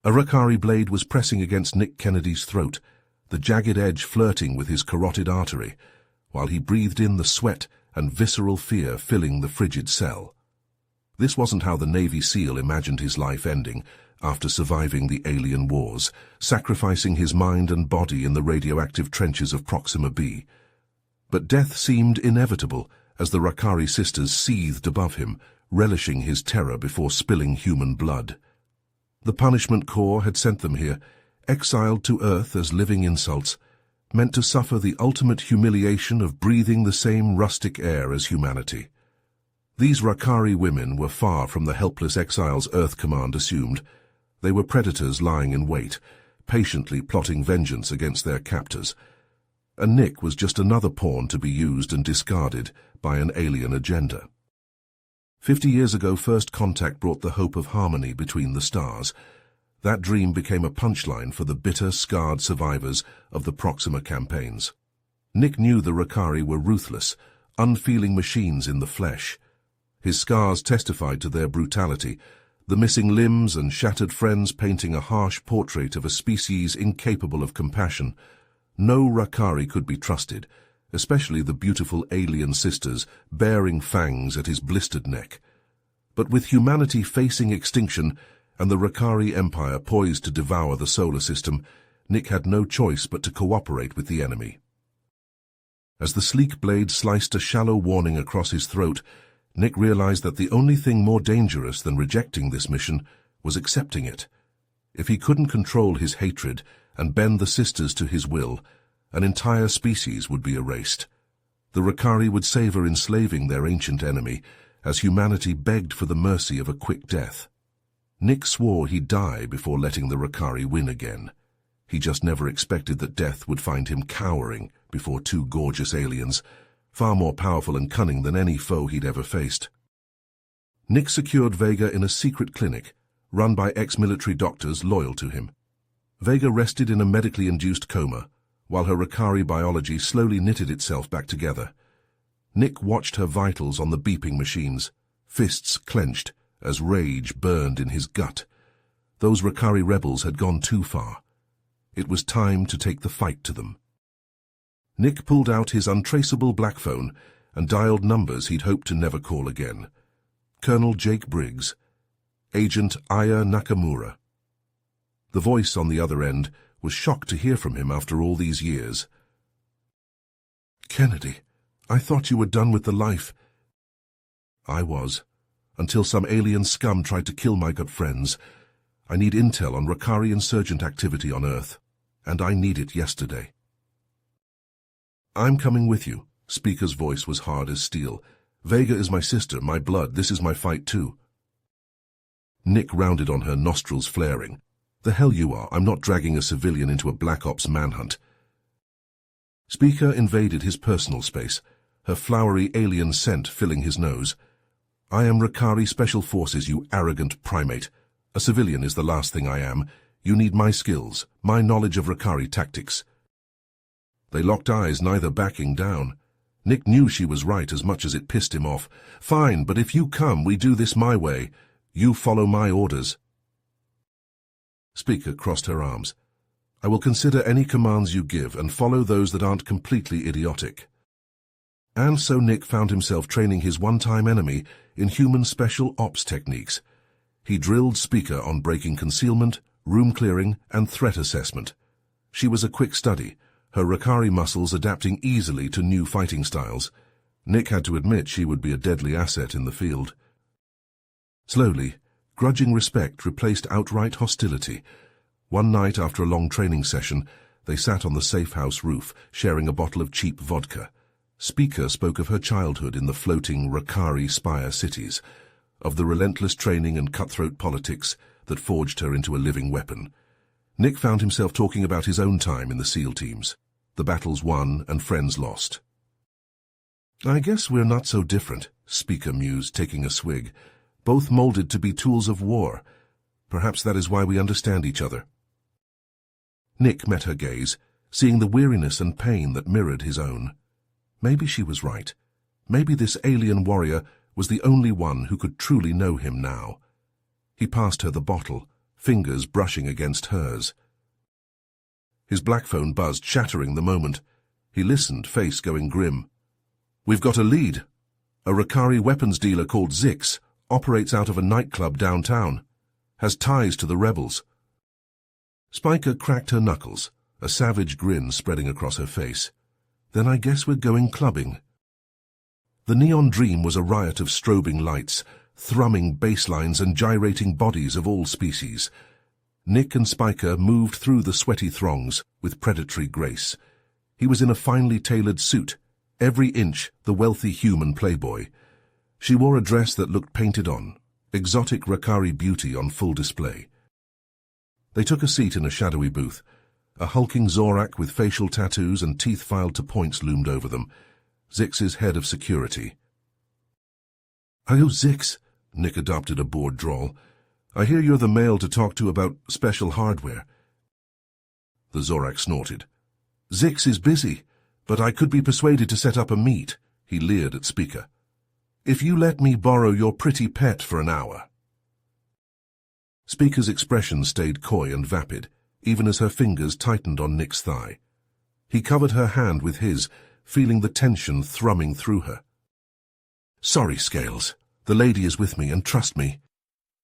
A Rakari blade was pressing against Nick Kennedy's throat, the jagged edge flirting with his carotid artery, while he breathed in the sweat and visceral fear filling the frigid cell. This wasn't how the Navy SEAL imagined his life ending after surviving the alien wars, sacrificing his mind and body in the radioactive trenches of Proxima B. But death seemed inevitable as the Rakari sisters seethed above him, relishing his terror before spilling human blood. The Punishment Corps had sent them here, exiled to Earth as living insults, meant to suffer the ultimate humiliation of breathing the same rustic air as humanity. These Rakari women were far from the helpless exiles Earth Command assumed. They were predators lying in wait, patiently plotting vengeance against their captors. And Nick was just another pawn to be used and discarded by an alien agenda. 50 years ago, first contact brought the hope of harmony between the stars. That dream became a punchline for the bitter, scarred survivors of the Proxima campaigns. Nick knew the Rakari were ruthless, unfeeling machines in the flesh. His scars testified to their brutality, the missing limbs and shattered friends painting a harsh portrait of a species incapable of compassion. No Rakari could be trusted, especially the beautiful alien sisters baring fangs at his blistered neck. But with humanity facing extinction and the Rakari Empire poised to devour the solar system, Nick had no choice but to cooperate with the enemy. As the sleek blade sliced a shallow warning across his throat, Nick realized that the only thing more dangerous than rejecting this mission was accepting it. If he couldn't control his hatred and bend the sisters to his will, an entire species would be erased. The Rakari would savor enslaving their ancient enemy as humanity begged for the mercy of a quick death. Nick swore he'd die before letting the Rakari win again. He just never expected that death would find him cowering before two gorgeous aliens, far more powerful and cunning than any foe he'd ever faced. Nick secured Vega in a secret clinic, run by ex-military doctors loyal to him. Vega rested in a medically induced coma, while her Rakari biology slowly knitted itself back together. Nick watched her vitals on the beeping machines, fists clenched as rage burned in his gut. Those Rakari rebels had gone too far. It was time to take the fight to them. Nick pulled out his untraceable black phone and dialed numbers he'd hoped to never call again. Colonel Jake Briggs, Agent Aya Nakamura. The voice on the other end was shocked to hear from him after all these years. "Kennedy, I thought you were done with the life." "I was, until some alien scum tried to kill my good friends. I need intel on Rakari insurgent activity on Earth, and I need it yesterday." "I'm coming with you." Speaker's voice was hard as steel. "Vega is my sister, my blood. This is my fight too." Nick rounded on her, nostrils flaring. "The hell you are. I'm not dragging a civilian into a Black Ops manhunt." Speaker invaded his personal space, her flowery alien scent filling his nose. "I am Rakari Special Forces, you arrogant primate. A civilian is the last thing I am. You need my skills, my knowledge of Rakari tactics." They locked eyes, neither backing down. Nick knew she was right as much as it pissed him off. "Fine, but if you come, we do this my way. You follow my orders." Speaker crossed her arms. "I will consider any commands you give and follow those that aren't completely idiotic." And so Nick found himself training his one-time enemy in human special ops techniques. He drilled Speaker on breaking concealment, room clearing, and threat assessment. She was a quick study, her Rakari muscles adapting easily to new fighting styles. Nick had to admit she would be a deadly asset in the field. Slowly, grudging respect replaced outright hostility. One night after a long training session, they sat on the safe house roof, sharing a bottle of cheap vodka. Speaker spoke of her childhood in the floating Rakari spire cities, of the relentless training and cutthroat politics that forged her into a living weapon. Nick found himself talking about his own time in the SEAL teams, the battles won and friends lost. "I guess we're not so different," Speaker mused, taking a swig. "Both molded to be tools of war. Perhaps that is why we understand each other." Nick met her gaze, seeing the weariness and pain that mirrored his own. Maybe she was right. Maybe this alien warrior was the only one who could truly know him now. He passed her the bottle, fingers brushing against hers. His black phone buzzed, shattering the moment. He listened, face going grim. "We've got a lead. A Rakari weapons dealer called Zix operates out of a nightclub downtown. Has ties to the rebels." Spiker cracked her knuckles, a savage grin spreading across her face. "Then I guess we're going clubbing." The neon dream was a riot of strobing lights, thrumming bass lines and gyrating bodies of all species. Nick and Spiker moved through the sweaty throngs with predatory grace. He was in a finely tailored suit, every inch the wealthy human playboy. She wore a dress that looked painted on, exotic Rakari beauty on full display. They took a seat in a shadowy booth. A hulking Zorak with facial tattoos and teeth filed to points loomed over them, Zix's head of security. "Hello, Zix," Nick adopted a bored drawl. "I hear you're the male to talk to about special hardware." The Zorak snorted. "Zix is busy, but I could be persuaded to set up a meet," he leered at Spiker. "If you let me borrow your pretty pet for an hour." Spiker's expression stayed coy and vapid, even as her fingers tightened on Nick's thigh. He covered her hand with his, feeling the tension thrumming through her. "Sorry, Scales. The lady is with me, and trust me."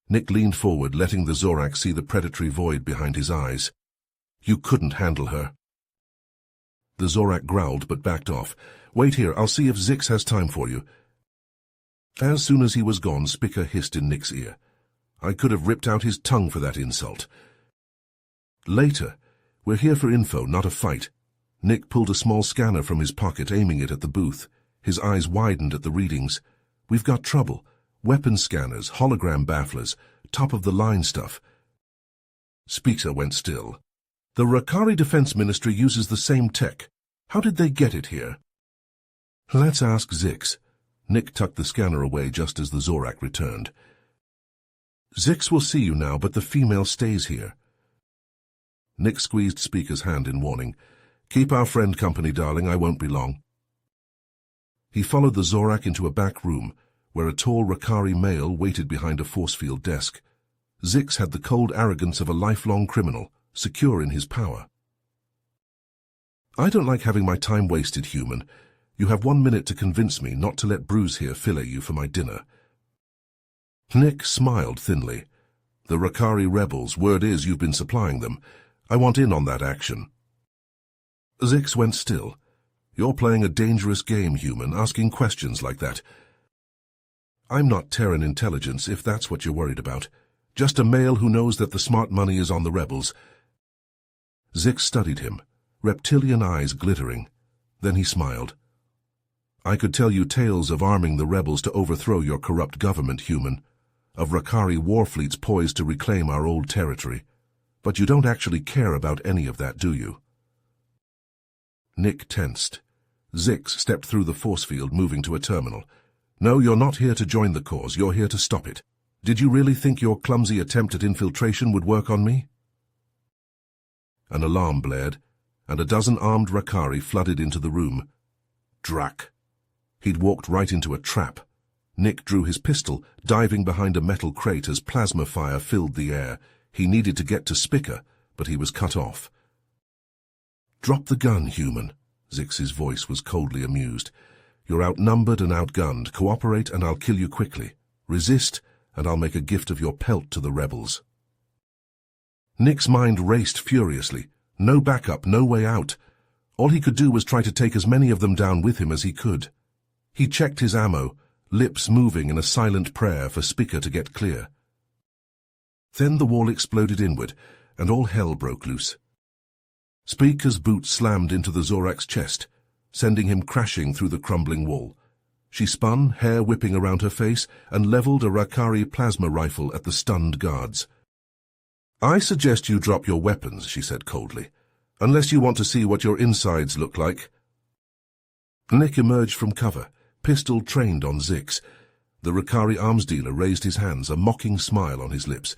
Nick leaned forward, letting the Zorak see the predatory void behind his eyes. "You couldn't handle her." The Zorak growled but backed off. "Wait here, I'll see if Zix has time for you." As soon as he was gone, Spiker hissed in Nick's ear. "I could have ripped out his tongue for that insult." "Later. We're here for info, not a fight." Nick pulled a small scanner from his pocket, aiming it at the booth. His eyes widened at the readings. "We've got trouble. Weapon scanners, hologram bafflers, top-of-the-line stuff." Spiker went still. "The Rakari Defense Ministry uses the same tech. How did they get it here?" "Let's ask Zix." Nick tucked the scanner away just as the Zorak returned. "Zix will see you now, but the female stays here." Nick squeezed Spiker's hand in warning. "Keep our friend company, darling. I won't be long." He followed the Zorak into a back room, where a tall Rakari male waited behind a force field desk. Zix had the cold arrogance of a lifelong criminal, secure in his power. "I don't like having my time wasted, human. You have 1 minute to convince me not to let Bruce here fillet you for my dinner." Nick smiled thinly. "The Rakari rebels, word is you've been supplying them. I want in on that action." Zix went still. "You're playing a dangerous game, human, asking questions like that." "I'm not Terran intelligence, if that's what you're worried about. Just a male who knows that the smart money is on the rebels." Zix studied him, reptilian eyes glittering. Then he smiled. "I could tell you tales of arming the rebels to overthrow your corrupt government, human, of Rakari war fleets poised to reclaim our old territory. But you don't actually care about any of that, do you?" Nick tensed. Zix stepped through the force field, moving to a terminal. "No, you're not here to join the cause. You're here to stop it. Did you really think your clumsy attempt at infiltration would work on me?" An alarm blared, and a dozen armed Rakari flooded into the room. Drak. He'd walked right into a trap. Nick drew his pistol, diving behind a metal crate as plasma fire filled the air. He needed to get to Spiker, but he was cut off. "Drop the gun, human." Zix's voice was coldly amused. "You're outnumbered and outgunned. Cooperate and I'll kill you quickly. Resist and I'll make a gift of your pelt to the rebels." Nick's mind raced furiously. No backup, no way out. All he could do was try to take as many of them down with him as he could. He checked his ammo, lips moving in a silent prayer for Spiker to get clear. Then the wall exploded inward, and all hell broke loose. Spiker's boot slammed into the Zorak's chest, sending him crashing through the crumbling wall. She spun, hair whipping around her face, and leveled a Rakari plasma rifle at the stunned guards. "I suggest you drop your weapons," she said coldly, "unless you want to see what your insides look like." Nick emerged from cover, pistol trained on Zix. The Rakari arms dealer raised his hands, a mocking smile on his lips.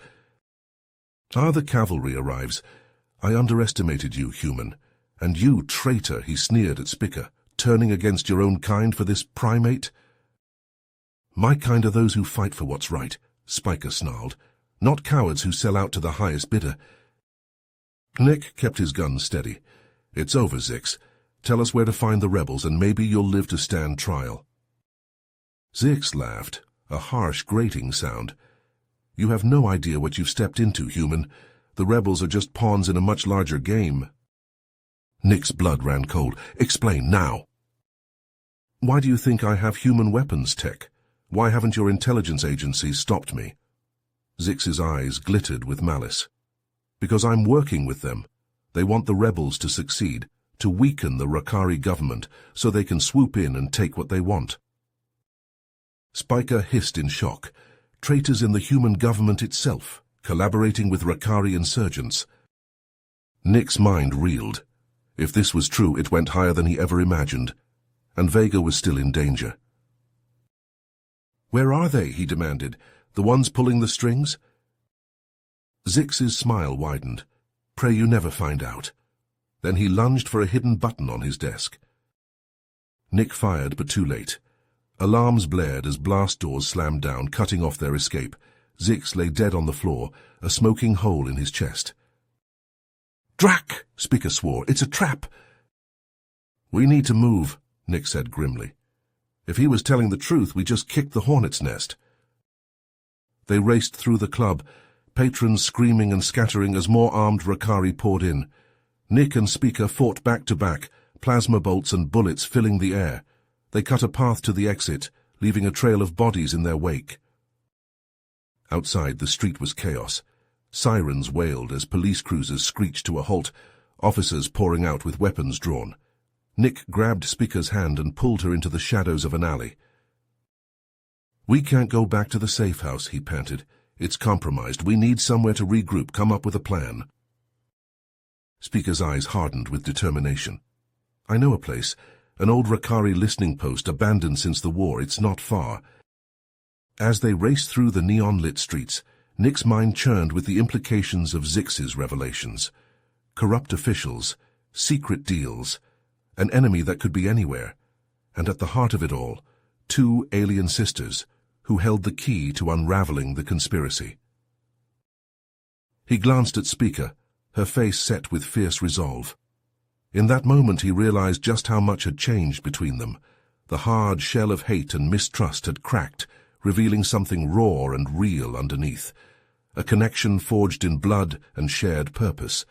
"The cavalry arrives. I underestimated you, human. And you, traitor," he sneered at Spiker, "turning against your own kind for this primate?" "My kind are those who fight for what's right," Spiker snarled. not cowards who sell out to the highest bidder. Nick kept his gun steady. It's over, Zix. Tell us where to find the rebels and maybe you'll live to stand trial. Zix laughed, a harsh, grating sound. You have no idea what you've stepped into, human. The rebels are just pawns in a much larger game. Nick's blood ran cold. Explain now. Why do you think I have human weapons tech? Why haven't your intelligence agencies stopped me? Zix's eyes glittered with malice. Because I'm working with them. They want the rebels to succeed, to weaken the Rakari government so they can swoop in and take what they want. Spiker hissed in shock. Traitors in the human government itself, collaborating with Rakari insurgents. Nick's mind reeled. If this was true, it went higher than he ever imagined, and Vega was still in danger. Where are they, he demanded, the ones pulling the strings? Zix's smile widened. Pray you never find out. Then he lunged for a hidden button on his desk. Nick fired, but too late. Alarms blared as blast doors slammed down, cutting off their escape. Zix lay dead on the floor, a smoking hole in his chest. Drac! Spiker swore. It's a trap! We need to move, Nick said grimly. If he was telling the truth, we just kicked the hornet's nest. They raced through the club, patrons screaming and scattering as more armed Rakari poured in. Nick and Spiker fought back to back, plasma bolts and bullets filling the air. They cut a path to the exit, leaving a trail of bodies in their wake. Outside, the street was chaos. Sirens wailed as police cruisers screeched to a halt, officers pouring out with weapons drawn. Nick grabbed Spiker's hand and pulled her into the shadows of an alley. We can't go back to the safe house, he panted. It's compromised. We need somewhere to regroup, come up with a plan. Spiker's eyes hardened with determination. I know a place. An old Rakari listening post abandoned since the war. It's not far. As they raced through the neon-lit streets, Nick's mind churned with the implications of Zix's revelations. Corrupt officials, secret deals, an enemy that could be anywhere, and at the heart of it all, two alien sisters who held the key to unraveling the conspiracy. He glanced at Spiker, her face set with fierce resolve. In that moment he realized just how much had changed between them. The hard shell of hate and mistrust had cracked, revealing something raw and real underneath. A connection forged in blood and shared purpose.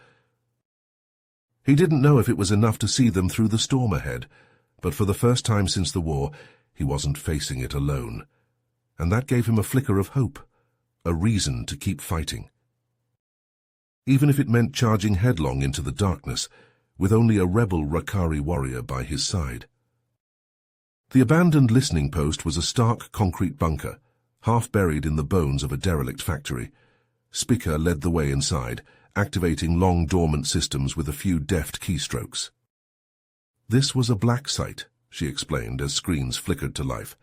He didn't know if it was enough to see them through the storm ahead, but for the first time since the war, he wasn't facing it alone. And that gave him a flicker of hope, a reason to keep fighting. Even if it meant charging headlong into the darkness, with only a rebel Rakari warrior by his side. The abandoned listening post was a stark concrete bunker, half buried in the bones of a derelict factory. Spiker led the way inside, activating long dormant systems with a few deft keystrokes. This was a black site, she explained as screens flickered to life.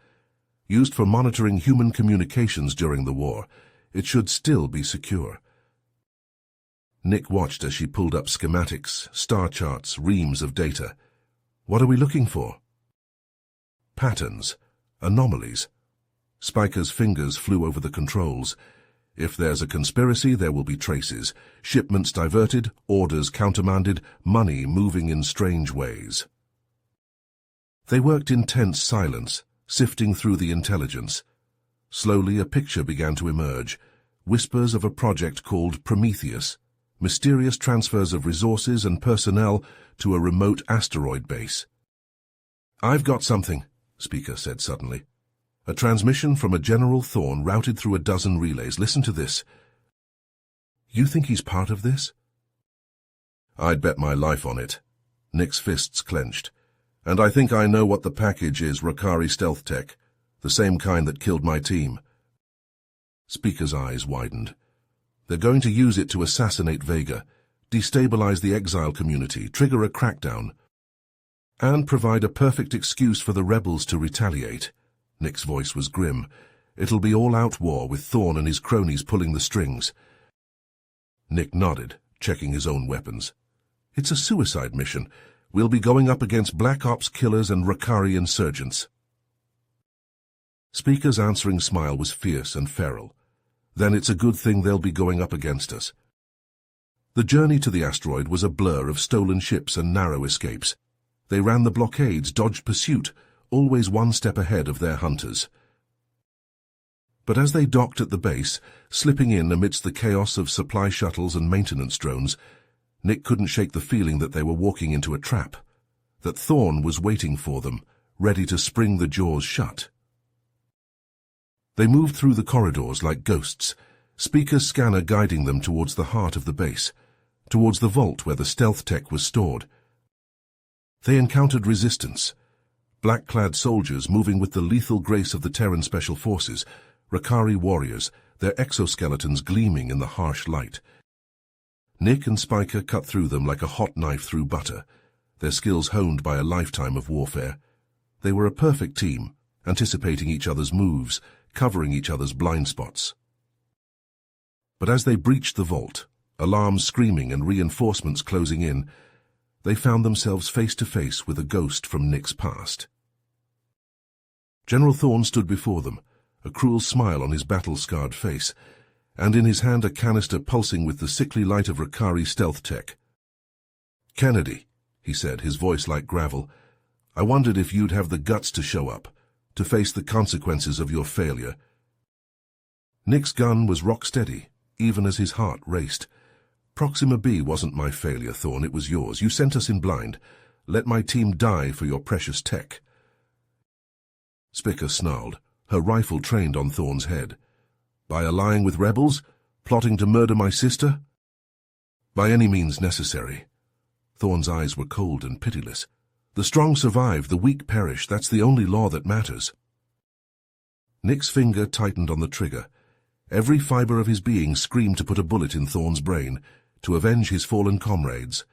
Used for monitoring human communications during the war, it should still be secure. Nick watched as she pulled up schematics, star charts, reams of data. What are we looking for? Patterns, anomalies. Spiker's fingers flew over the controls. If there's a conspiracy, there will be traces. Shipments diverted, orders countermanded, money moving in strange ways. They worked in tense silence, sifting through the intelligence. Slowly a picture began to emerge. Whispers of a project called Prometheus. Mysterious transfers of resources and personnel to a remote asteroid base. I've got something, Spiker said suddenly. A transmission from a General Thorn routed through a dozen relays. Listen to this. You think he's part of this? I'd bet my life on it. Nick's fists clenched. And I think I know what the package is, Rakari stealth tech, the same kind that killed my team. Spiker's eyes widened. They're going to use it to assassinate Vega, destabilize the exile community, trigger a crackdown, and provide a perfect excuse for the rebels to retaliate. Nick's voice was grim. It'll be all-out war with Thorn and his cronies pulling the strings. Nick nodded, checking his own weapons. It's a suicide mission. We'll be going up against Black Ops killers and Rakari insurgents. Spiker's answering smile was fierce and feral. Then it's a good thing they'll be going up against us. The journey to the asteroid was a blur of stolen ships and narrow escapes. They ran the blockades, dodged pursuit, always one step ahead of their hunters. But as they docked at the base, slipping in amidst the chaos of supply shuttles and maintenance drones, Nick couldn't shake the feeling that they were walking into a trap, that Thorn was waiting for them, ready to spring the jaws shut. They moved through the corridors like ghosts, Speaker's scanner guiding them towards the heart of the base, towards the vault where the stealth tech was stored. They encountered resistance, black-clad soldiers moving with the lethal grace of the Terran Special Forces, Rakari warriors, their exoskeletons gleaming in the harsh light. Nick and Spiker cut through them like a hot knife through butter, their skills honed by a lifetime of warfare. They were a perfect team, anticipating each other's moves, covering each other's blind spots. But as they breached the vault, alarms screaming and reinforcements closing in, they found themselves face to face with a ghost from Nick's past. General Thorn stood before them, a cruel smile on his battle-scarred face, and in his hand a canister pulsing with the sickly light of Rakari stealth tech. "Kennedy," he said, his voice like gravel, "I wondered if you'd have the guts to show up, to face the consequences of your failure." Nick's gun was rock steady, even as his heart raced. "Proxima B wasn't my failure, Thorn, it was yours. You sent us in blind. Let my team die for your precious tech." Spiker snarled, her rifle trained on Thorn's head. "By allying with rebels? Plotting to murder my sister?" "By any means necessary." Thorn's eyes were cold and pitiless. "The strong survive, the weak perish. That's the only law that matters." Nick's finger tightened on the trigger. Every fiber of his being screamed to put a bullet in Thorn's brain, to avenge his fallen comrades.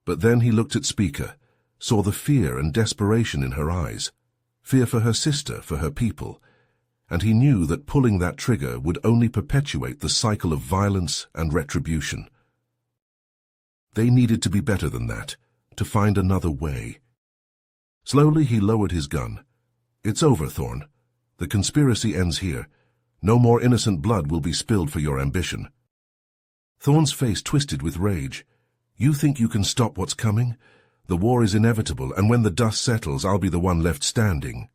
But then he looked at Speaker, saw the fear and desperation in her eyes, fear for her sister, for her people, and he knew that pulling that trigger would only perpetuate the cycle of violence and retribution. They needed to be better than that, to find another way. Slowly he lowered his gun. "It's over, Thorn. The conspiracy ends here. No more innocent blood will be spilled for your ambition." Thorn's face twisted with rage. "You think you can stop what's coming? The war is inevitable, and when the dust settles, I'll be the one left standing."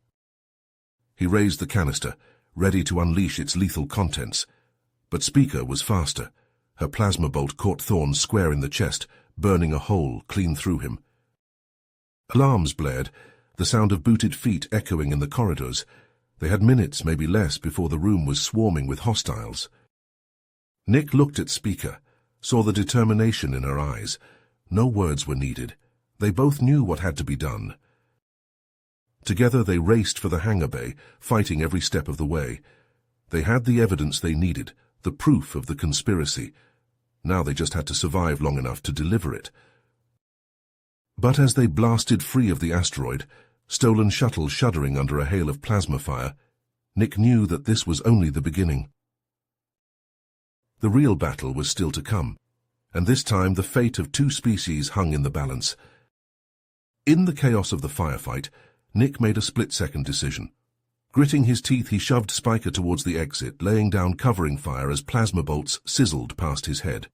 He raised the canister, ready to unleash its lethal contents. But Speaker was faster. Her plasma bolt caught Thorn square in the chest, burning a hole clean through him. Alarms blared, the sound of booted feet echoing in the corridors. They had minutes, maybe less, before the room was swarming with hostiles. Nick looked at Speaker, saw the determination in her eyes. No words were needed. They both knew what had to be done. Together they raced for the hangar bay, fighting every step of the way. They had the evidence they needed, the proof of the conspiracy. Now they just had to survive long enough to deliver it. But as they blasted free of the asteroid, stolen shuttle shuddering under a hail of plasma fire, Nick knew that this was only the beginning. The real battle was still to come, and this time the fate of two species hung in the balance. In the chaos of the firefight, Nick made a split-second decision. Gritting his teeth, he shoved Spiker towards the exit, laying down covering fire as plasma bolts sizzled past his head.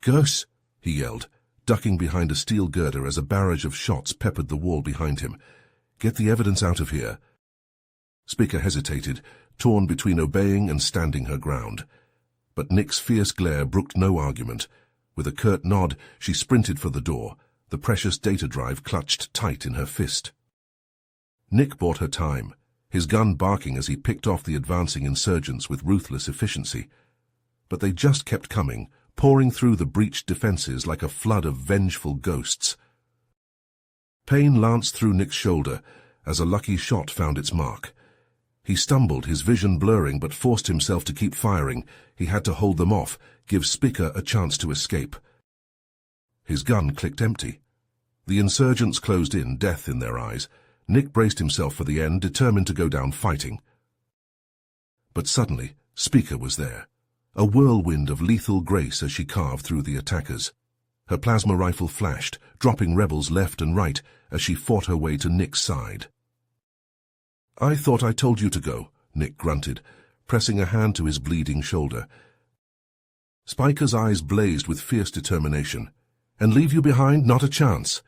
"Gus!" he yelled, ducking behind a steel girder as a barrage of shots peppered the wall behind him. "Get the evidence out of here." Spiker hesitated, torn between obeying and standing her ground. But Nick's fierce glare brooked no argument. With a curt nod, she sprinted for the door, the precious data drive clutched tight in her fist. Nick bought her time, his gun barking as he picked off the advancing insurgents with ruthless efficiency. But they just kept coming, pouring through the breached defenses like a flood of vengeful ghosts. Pain lanced through Nick's shoulder as a lucky shot found its mark. He stumbled, his vision blurring, but forced himself to keep firing. He had to hold them off, give Spiker a chance to escape. His gun clicked empty. The insurgents closed in, death in their eyes. Nick braced himself for the end, determined to go down fighting. But suddenly, Spiker was there, a whirlwind of lethal grace as she carved through the attackers. Her plasma rifle flashed, dropping rebels left and right as she fought her way to Nick's side. "I thought I told you to go," Nick grunted, pressing a hand to his bleeding shoulder. Spiker's eyes blazed with fierce determination. "And leave you behind? Not a chance."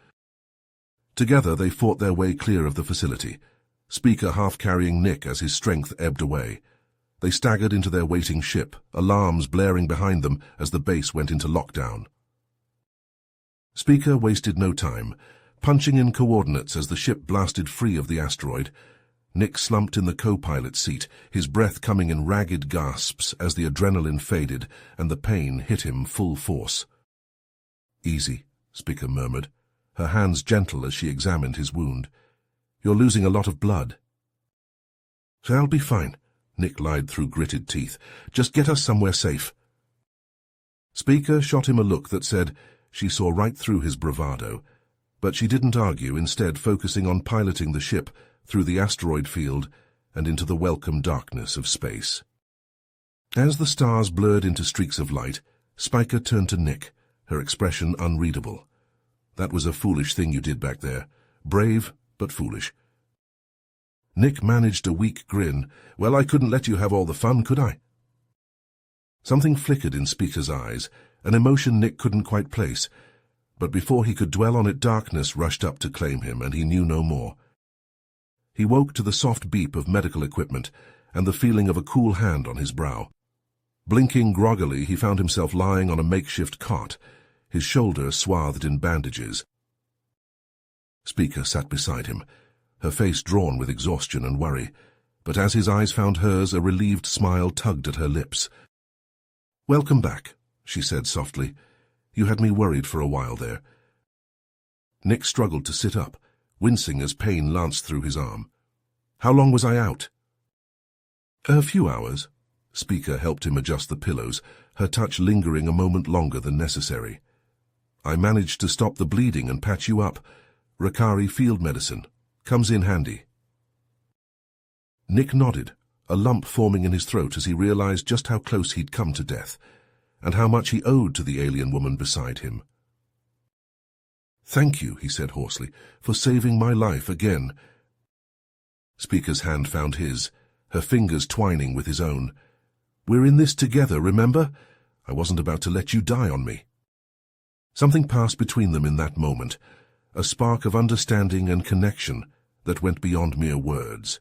Together they fought their way clear of the facility, Spiker half carrying Nick as his strength ebbed away. They staggered into their waiting ship, alarms blaring behind them as the base went into lockdown. Spiker wasted no time, punching in coordinates as the ship blasted free of the asteroid. Nick slumped in the co-pilot seat, his breath coming in ragged gasps as the adrenaline faded and the pain hit him full force. "Easy," Spiker murmured, her hands gentle as she examined his wound. "You're losing a lot of blood." "I'll be fine," Nick lied through gritted teeth. "Just get us somewhere safe." Spiker shot him a look that said she saw right through his bravado, but she didn't argue, instead focusing on piloting the ship through the asteroid field and into the welcome darkness of space. As the stars blurred into streaks of light, Spiker turned to Nick, her expression unreadable. "That was a foolish thing you did back there. Brave, but foolish." Nick managed a weak grin. "Well, I couldn't let you have all the fun, could I?" Something flickered in Spiker's eyes, an emotion Nick couldn't quite place, but before he could dwell on it, darkness rushed up to claim him, and he knew no more. He woke to the soft beep of medical equipment and the feeling of a cool hand on his brow. Blinking groggily, he found himself lying on a makeshift cot, his shoulder swathed in bandages. Spiker sat beside him, her face drawn with exhaustion and worry, but as his eyes found hers, a relieved smile tugged at her lips. "Welcome back," she said softly. "You had me worried for a while there." Nick struggled to sit up, wincing as pain lanced through his arm. "How long was I out?" "A few hours." Spiker helped him adjust the pillows, her touch lingering a moment longer than necessary. "I managed to stop the bleeding and patch you up. Rakari field medicine. Comes in handy." Nick nodded, a lump forming in his throat as he realized just how close he'd come to death, and how much he owed to the alien woman beside him. "Thank you," he said hoarsely, "for saving my life again." Spiker's hand found his, her fingers twining with his own. "We're in this together, remember? I wasn't about to let you die on me." Something passed between them in that moment, a spark of understanding and connection that went beyond mere words.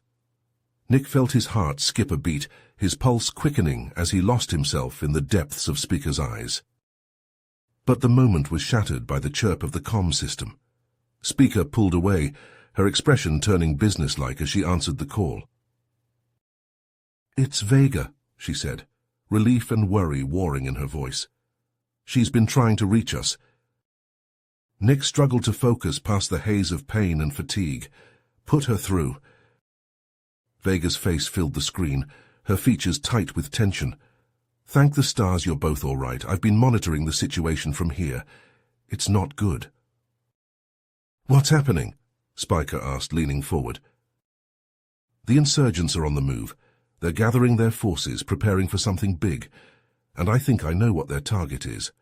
Nick felt his heart skip a beat, his pulse quickening as he lost himself in the depths of Spiker's eyes. But the moment was shattered by the chirp of the comm system. Spiker pulled away, her expression turning businesslike as she answered the call. "It's Vega," she said, relief and worry warring in her voice. "She's been trying to reach us." Nick struggled to focus past the haze of pain and fatigue. "Put her through." Vega's face filled the screen, her features tight with tension. "Thank the stars you're both all right. I've been monitoring the situation from here. It's not good." "What's happening?" Spiker asked, leaning forward. "The insurgents are on the move. They're gathering their forces, preparing for something big, and I think I know what their target is."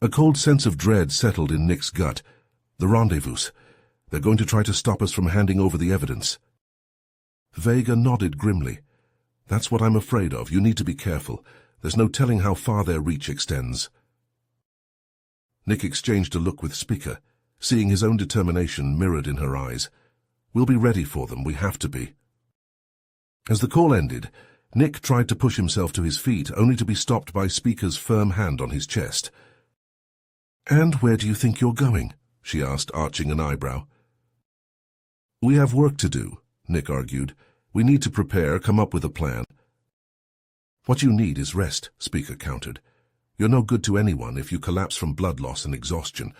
A cold sense of dread settled in Nick's gut. "The rendezvous. They're going to try to stop us from handing over the evidence." Vega nodded grimly. "That's what I'm afraid of. You need to be careful. There's no telling how far their reach extends." Nick exchanged a look with Spiker, seeing his own determination mirrored in her eyes. "We'll be ready for them. We have to be." As the call ended, Nick tried to push himself to his feet, only to be stopped by Spiker's firm hand on his chest. "And where do you think you're going?" she asked, arching an eyebrow. "We have work to do," Nick argued. "We need to prepare, come up with a plan." "What you need is rest," Spiker countered. "You're no good to anyone if you collapse from blood loss and exhaustion."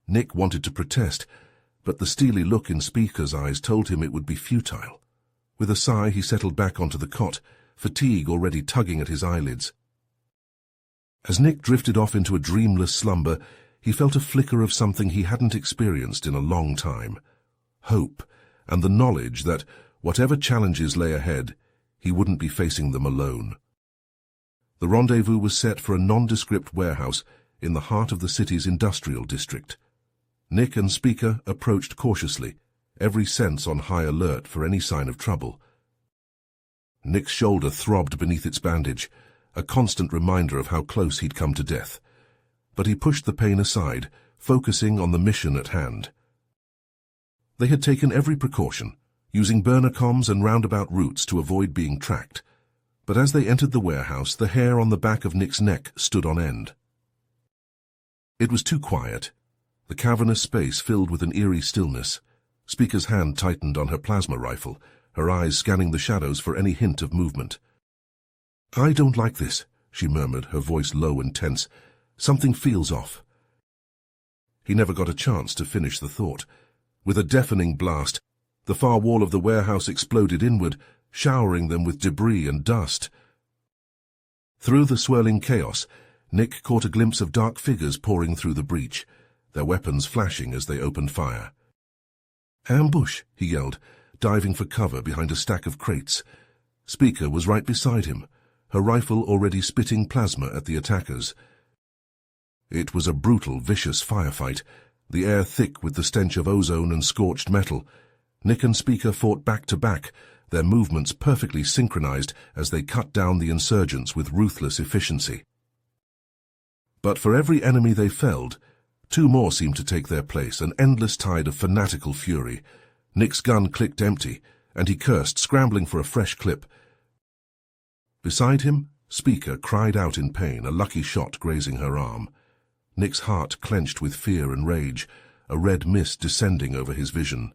Nick wanted to protest, but the steely look in Spiker's eyes told him it would be futile. With a sigh, he settled back onto the cot, fatigue already tugging at his eyelids. As Nick drifted off into a dreamless slumber, he felt a flicker of something he hadn't experienced in a long time. Hope, and the knowledge that, whatever challenges lay ahead, he wouldn't be facing them alone. The rendezvous was set for a nondescript warehouse in the heart of the city's industrial district. Nick and Spiker approached cautiously, every sense on high alert for any sign of trouble. Nick's shoulder throbbed beneath its bandage, a constant reminder of how close he'd come to death. But he pushed the pain aside, focusing on the mission at hand. They had taken every precaution, using burner comms and roundabout routes to avoid being tracked. But as they entered the warehouse, the hair on the back of Nick's neck stood on end. It was too quiet. The cavernous space filled with an eerie stillness. Speaker's hand tightened on her plasma rifle, her eyes scanning the shadows for any hint of movement. "I don't like this," she murmured, her voice low and tense. "Something feels off." He never got a chance to finish the thought. With a deafening blast, the far wall of the warehouse exploded inward, showering them with debris and dust. Through the swirling chaos, Nick caught a glimpse of dark figures pouring through the breach, their weapons flashing as they opened fire. "Ambush!" he yelled, diving for cover behind a stack of crates. Speaker was right beside him, her rifle already spitting plasma at the attackers. It was a brutal, vicious firefight, the air thick with the stench of ozone and scorched metal. Nick and Speaker fought back to back, their movements perfectly synchronized as they cut down the insurgents with ruthless efficiency. But for every enemy they felled, two more seemed to take their place, an endless tide of fanatical fury. Nick's gun clicked empty, and he cursed, scrambling for a fresh clip. Beside him, Speaker cried out in pain, a lucky shot grazing her arm. Nick's heart clenched with fear and rage, a red mist descending over his vision.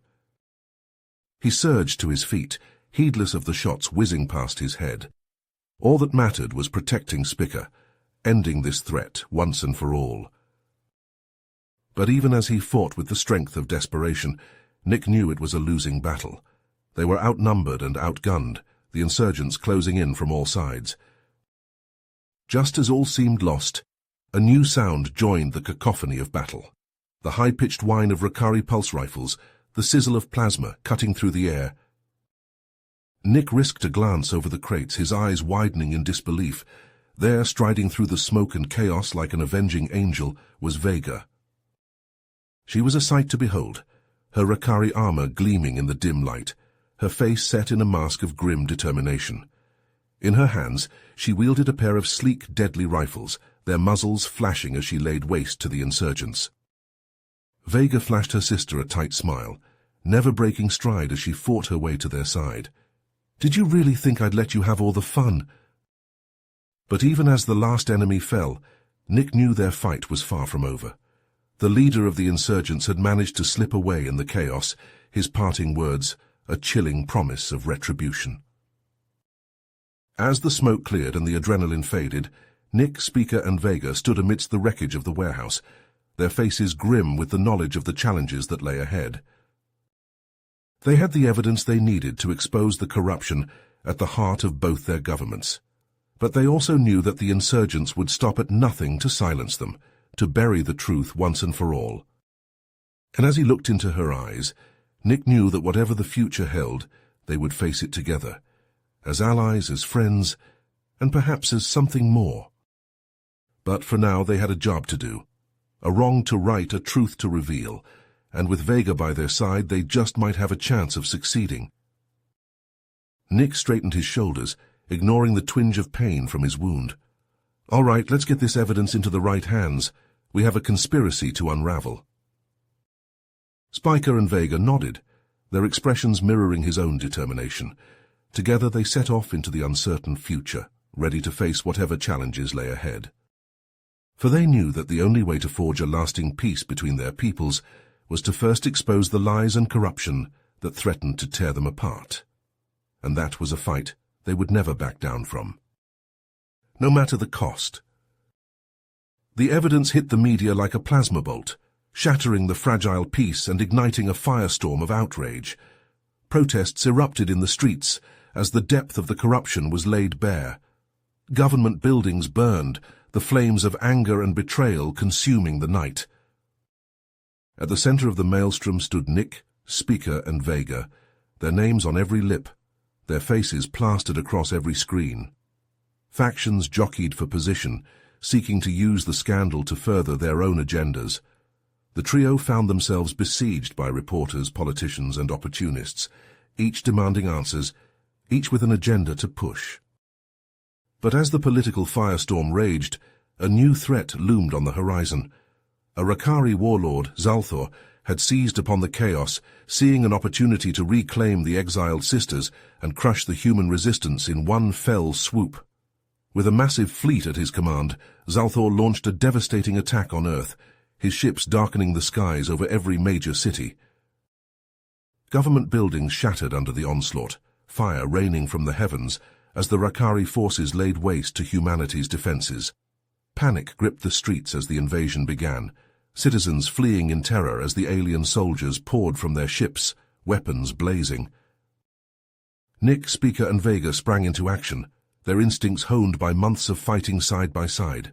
He surged to his feet, heedless of the shots whizzing past his head. All that mattered was protecting Speaker, ending this threat once and for all. But even as he fought with the strength of desperation, Nick knew it was a losing battle. They were outnumbered and outgunned, the insurgents closing in from all sides. Just as all seemed lost, a new sound joined the cacophony of battle. The high-pitched whine of Ricari pulse rifles, the sizzle of plasma cutting through the air. Nick risked a glance over the crates, his eyes widening in disbelief. There, striding through the smoke and chaos like an avenging angel, was Vega. She was a sight to behold, her Ricari armor gleaming in the dim light, her face set in a mask of grim determination. In her hands, she wielded a pair of sleek, deadly rifles, their muzzles flashing as she laid waste to the insurgents. Vega flashed her sister a tight smile, never breaking stride as she fought her way to their side. "Did you really think I'd let you have all the fun?" But even as the last enemy fell, Nick knew their fight was far from over. The leader of the insurgents had managed to slip away in the chaos, his parting words a chilling promise of retribution. As the smoke cleared and the adrenaline faded, Nick, Speaker, and Vega stood amidst the wreckage of the warehouse, their faces grim with the knowledge of the challenges that lay ahead. They had the evidence they needed to expose the corruption at the heart of both their governments. But they also knew that the insurgents would stop at nothing to silence them, to bury the truth once and for all. And as he looked into her eyes, Nick knew that whatever the future held, they would face it together, as allies, as friends, and perhaps as something more. But for now they had a job to do, a wrong to right, a truth to reveal, and with Vega by their side, they just might have a chance of succeeding. Nick straightened his shoulders, ignoring the twinge of pain from his wound. "All right, let's get this evidence into the right hands. We have a conspiracy to unravel." Spiker and Vega nodded, their expressions mirroring his own determination. Together they set off into the uncertain future, ready to face whatever challenges lay ahead. For they knew that the only way to forge a lasting peace between their peoples was to first expose the lies and corruption that threatened to tear them apart. And that was a fight they would never back down from, no matter the cost. The evidence hit the media like a plasma bolt, shattering the fragile peace and igniting a firestorm of outrage. Protests erupted in the streets as the depth of the corruption was laid bare. Government buildings burned, the flames of anger and betrayal consuming the night. At the center of the maelstrom stood Nick, Speaker, and Vega, their names on every lip, their faces plastered across every screen. Factions jockeyed for position, seeking to use the scandal to further their own agendas. The trio found themselves besieged by reporters, politicians, and opportunists, each demanding answers, each with an agenda to push. But as the political firestorm raged, a new threat loomed on the horizon. A Rakari warlord, Zalthor, had seized upon the chaos, seeing an opportunity to reclaim the exiled sisters and crush the human resistance in one fell swoop. With a massive fleet at his command, Zalthor launched a devastating attack on Earth, his ships darkening the skies over every major city. Government buildings shattered under the onslaught, fire raining from the heavens as the Rakari forces laid waste to humanity's defenses. Panic gripped the streets as the invasion began, citizens fleeing in terror as the alien soldiers poured from their ships, weapons blazing. Nick, Speaker, and Vega sprang into action, their instincts honed by months of fighting side by side.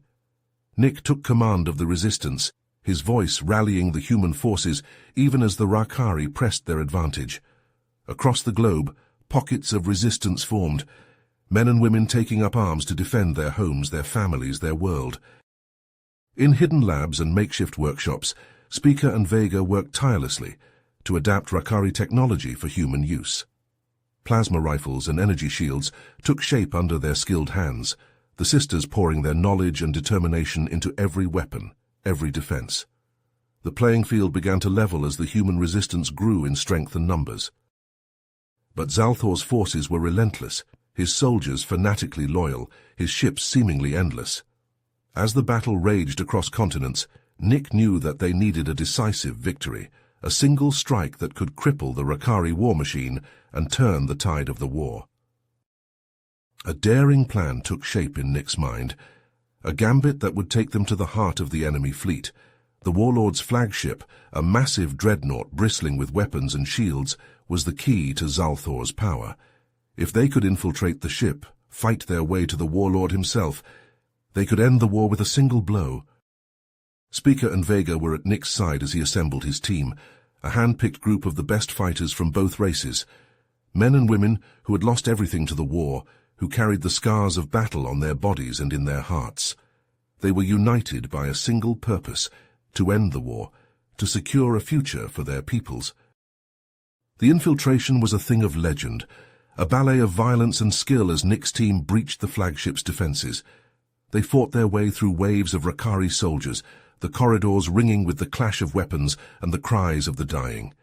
Nick took command of the resistance, his voice rallying the human forces even as the Rakari pressed their advantage. Across the globe, pockets of resistance formed, men and women taking up arms to defend their homes, their families, their world. In hidden labs and makeshift workshops, Speaker and Vega worked tirelessly to adapt Rakari technology for human use. Plasma rifles and energy shields took shape under their skilled hands, the sisters pouring their knowledge and determination into every weapon, every defense. The playing field began to level as the human resistance grew in strength and numbers. But Zalthor's forces were relentless, his soldiers fanatically loyal, his ships seemingly endless. As the battle raged across continents, Nick knew that they needed a decisive victory, a single strike that could cripple the Rakari war machine and turn the tide of the war. A daring plan took shape in Nick's mind, a gambit that would take them to the heart of the enemy fleet. The warlord's flagship, a massive dreadnought bristling with weapons and shields, was the key to Zalthor's power. If they could infiltrate the ship, fight their way to the warlord himself, they could end the war with a single blow. Speaker and Vega were at Nick's side as he assembled his team, a hand-picked group of the best fighters from both races, men and women who had lost everything to the war, who carried the scars of battle on their bodies and in their hearts. They were united by a single purpose, to end the war, to secure a future for their peoples. The infiltration was a thing of legend, a ballet of violence and skill as Nick's team breached the flagship's defenses. They fought their way through waves of Rakari soldiers, the corridors ringing with the clash of weapons and the cries of the dying.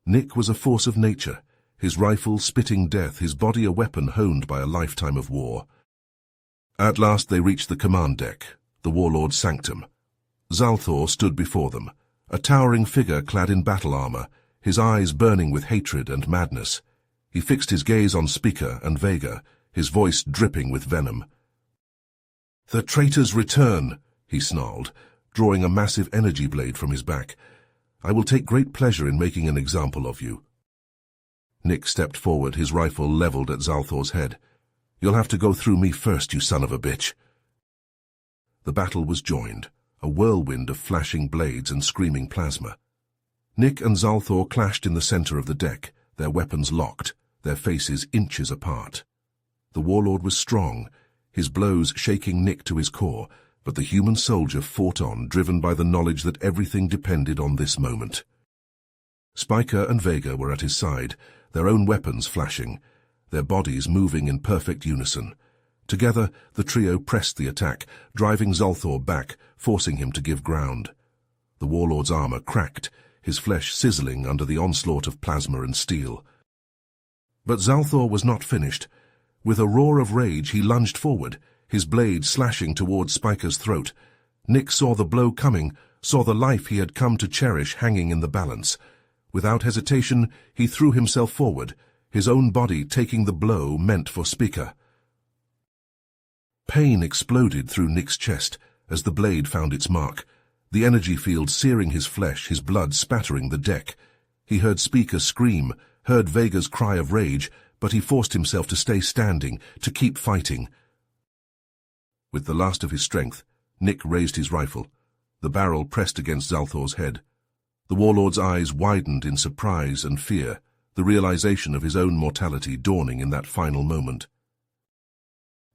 Nick was a force of nature, his rifle spitting death, his body a weapon honed by a lifetime of war. At last they reached the command deck, the warlord's sanctum. Zalthor stood before them, a towering figure clad in battle armor, his eyes burning with hatred and madness. He fixed his gaze on Speaker and Vega, his voice dripping with venom. "The traitors return," he snarled, drawing a massive energy blade from his back. "I will take great pleasure in making an example of you." Nick stepped forward, his rifle leveled at Zalthor's head. "You'll have to go through me first, you son of a bitch." The battle was joined, a whirlwind of flashing blades and screaming plasma. Nick and Zalthor clashed in the center of the deck, their weapons locked, their faces inches apart. The warlord was strong, his blows shaking Nick to his core, but the human soldier fought on, driven by the knowledge that everything depended on this moment. Speaker and Vega were at his side, their own weapons flashing, their bodies moving in perfect unison. Together, the trio pressed the attack, driving Zalthor back, forcing him to give ground. The warlord's armor cracked, his flesh sizzling under the onslaught of plasma and steel. But Zalthor was not finished. With a roar of rage, he lunged forward, his blade slashing towards Speaker's throat. Nick saw the blow coming, saw the life he had come to cherish hanging in the balance. Without hesitation, he threw himself forward, his own body taking the blow meant for Speaker. Pain exploded through Nick's chest as the blade found its mark, the energy field searing his flesh, his blood spattering the deck. He heard Speaker scream, heard Vega's cry of rage, but he forced himself to stay standing, to keep fighting. With the last of his strength, Nick raised his rifle, the barrel pressed against Zalthor's head. The warlord's eyes widened in surprise and fear, the realization of his own mortality dawning in that final moment.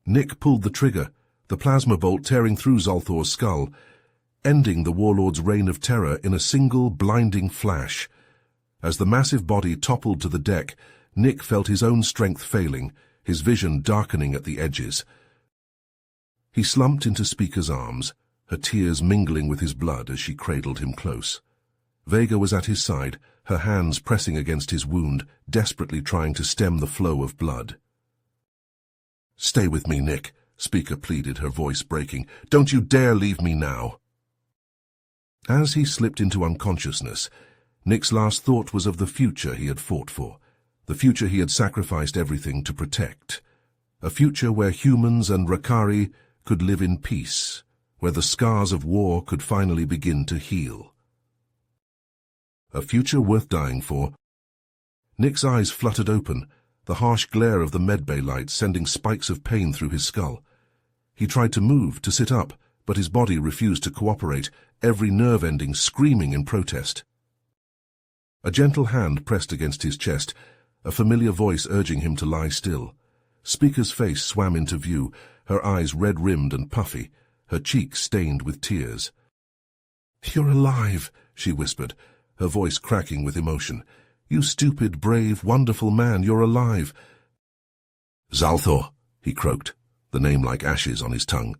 Nick pulled the trigger, the plasma bolt tearing through Zalthor's skull, ending the warlord's reign of terror in a single blinding flash. As the massive body toppled to the deck, Nick felt his own strength failing, his vision darkening at the edges. He slumped into Speaker's arms, her tears mingling with his blood as she cradled him close. Vega was at his side, her hands pressing against his wound, desperately trying to stem the flow of blood. "Stay with me, Nick," Speaker pleaded, her voice breaking. "Don't you dare leave me now." As he slipped into unconsciousness, Nick's last thought was of the future he had fought for, the future he had sacrificed everything to protect, a future where humans and Rakari could live in peace, where the scars of war could finally begin to heal. A future worth dying for. Nick's eyes fluttered open, the harsh glare of the medbay light sending spikes of pain through his skull. He tried to move, to sit up, but his body refused to cooperate, every nerve ending screaming in protest. A gentle hand pressed against his chest, a familiar voice urging him to lie still. Speaker's face swam into view, her eyes red-rimmed and puffy, her cheeks stained with tears. "You're alive," she whispered, her voice cracking with emotion. "You stupid, brave, wonderful man, you're alive." "Zalthor," he croaked, the name like ashes on his tongue.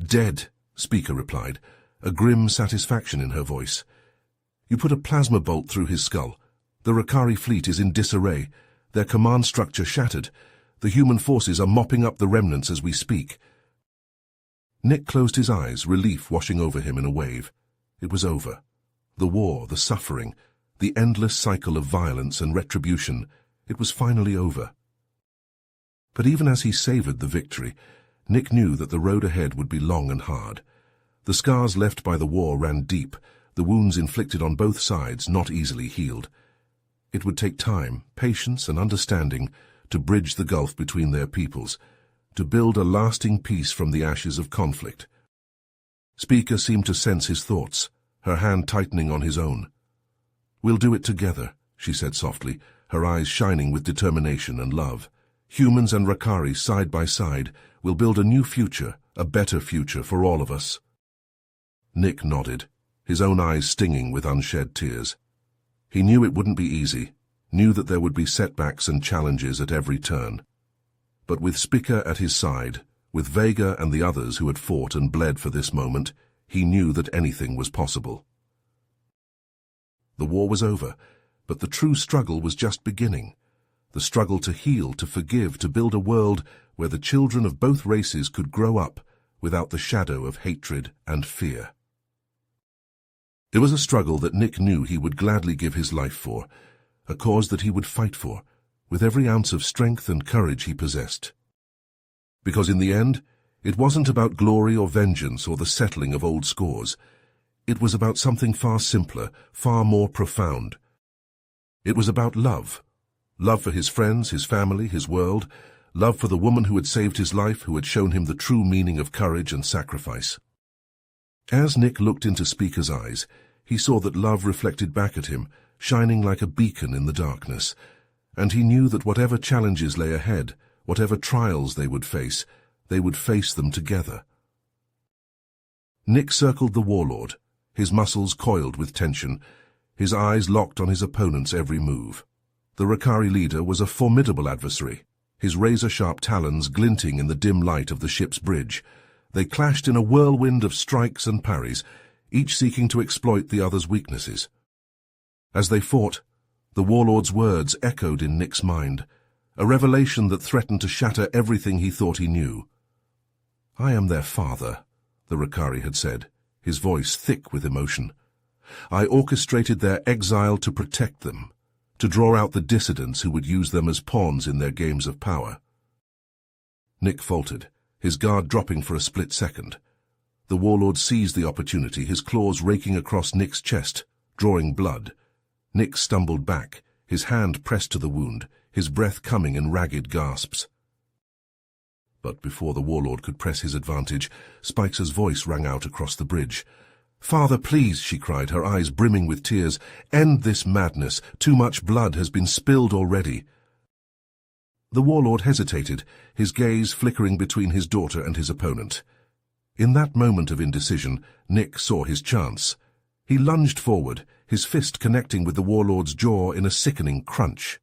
"Dead," Speaker replied, a grim satisfaction in her voice. "You put a plasma bolt through his skull. The Rakari fleet is in disarray, their command structure shattered. The human forces are mopping up the remnants as we speak." Nick closed his eyes, relief washing over him in a wave. It was over. The war, the suffering, the endless cycle of violence and retribution, it was finally over. But even as he savored the victory, Nick knew that the road ahead would be long and hard. The scars left by the war ran deep, the wounds inflicted on both sides not easily healed. It would take time, patience, and understanding to bridge the gulf between their peoples, to build a lasting peace from the ashes of conflict. Speaker seemed to sense his thoughts, her hand tightening on his own. "We'll do it together," she said softly, her eyes shining with determination and love. "Humans and Rakari side by side, we'll build a new future, a better future for all of us." Nick nodded, his own eyes stinging with unshed tears. He knew it wouldn't be easy, knew that there would be setbacks and challenges at every turn. But with Speaker at his side, with Vega and the others who had fought and bled for this moment, he knew that anything was possible. The war was over, but the true struggle was just beginning. The struggle to heal, to forgive, to build a world where the children of both races could grow up without the shadow of hatred and fear. It was a struggle that Nick knew he would gladly give his life for, a cause that he would fight for, with every ounce of strength and courage he possessed. Because in the end, it wasn't about glory or vengeance or the settling of old scores. It was about something far simpler, far more profound. It was about love. Love for his friends, his family, his world. Love for the woman who had saved his life, who had shown him the true meaning of courage and sacrifice. As Nick looked into Speaker's eyes, he saw that love reflected back at him, shining like a beacon in the darkness, and he knew that whatever challenges lay ahead, whatever trials they would face them together. Nick circled the warlord, his muscles coiled with tension, his eyes locked on his opponent's every move. The Rakari leader was a formidable adversary, his razor-sharp talons glinting in the dim light of the ship's bridge. They clashed in a whirlwind of strikes and parries, each seeking to exploit the other's weaknesses. As they fought, the warlord's words echoed in Nick's mind, a revelation that threatened to shatter everything he thought he knew. "I am their father," the Rakari had said, his voice thick with emotion. "I orchestrated their exile to protect them, to draw out the dissidents who would use them as pawns in their games of power." Nick faltered, his guard dropping for a split second. The warlord seized the opportunity, his claws raking across Nick's chest, drawing blood. Nick stumbled back, his hand pressed to the wound, his breath coming in ragged gasps. But before the warlord could press his advantage, Spike's voice rang out across the bridge. "Father, please," she cried, her eyes brimming with tears. "End this madness. Too much blood has been spilled already." The warlord hesitated, his gaze flickering between his daughter and his opponent. In that moment of indecision, Nick saw his chance. He lunged forward, his fist connecting with the warlord's jaw in a sickening crunch.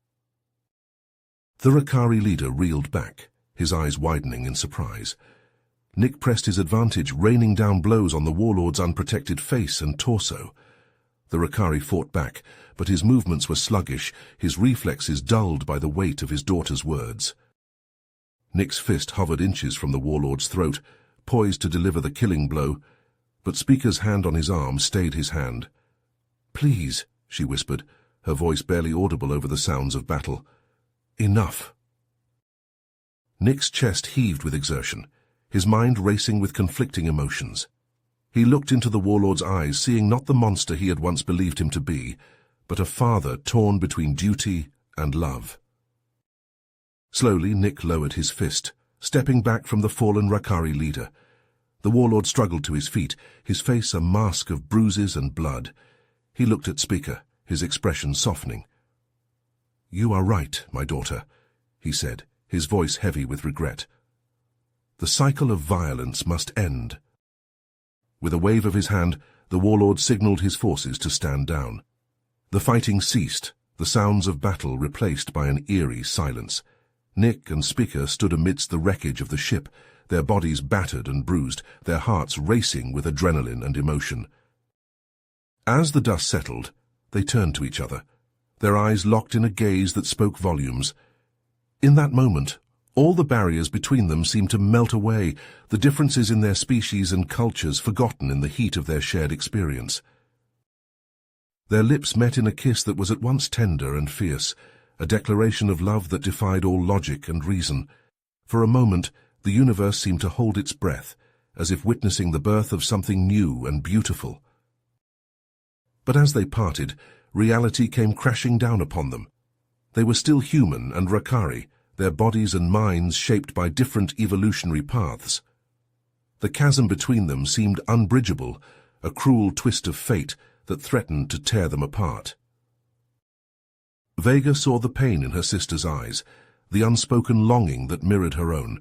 The Rakari leader reeled back, his eyes widening in surprise. Nick pressed his advantage, raining down blows on the warlord's unprotected face and torso. The Rakari fought back, but his movements were sluggish, his reflexes dulled by the weight of his daughter's words. Nick's fist hovered inches from the warlord's throat, poised to deliver the killing blow, but Speaker's hand on his arm stayed his hand. "Please," she whispered, her voice barely audible over the sounds of battle. "Enough." Nick's chest heaved with exertion, his mind racing with conflicting emotions. He looked into the warlord's eyes, seeing not the monster he had once believed him to be, but a father torn between duty and love. Slowly, Nick lowered his fist, stepping back from the fallen Rakari leader. The warlord struggled to his feet, his face a mask of bruises and blood. He looked at Speaker, his expression softening. "You are right, my daughter," he said, his voice heavy with regret. "The cycle of violence must end." With a wave of his hand, the warlord signaled his forces to stand down. The fighting ceased, the sounds of battle replaced by an eerie silence. Nick and Speaker stood amidst the wreckage of the ship, their bodies battered and bruised, their hearts racing with adrenaline and emotion. As the dust settled, they turned to each other, their eyes locked in a gaze that spoke volumes. In that moment, all the barriers between them seemed to melt away, the differences in their species and cultures forgotten in the heat of their shared experience. Their lips met in a kiss that was at once tender and fierce, a declaration of love that defied all logic and reason. For a moment, the universe seemed to hold its breath, as if witnessing the birth of something new and beautiful. But as they parted, reality came crashing down upon them. They were still human and Rakari, their bodies and minds shaped by different evolutionary paths. The chasm between them seemed unbridgeable, a cruel twist of fate that threatened to tear them apart. Vega saw the pain in her sister's eyes, the unspoken longing that mirrored her own.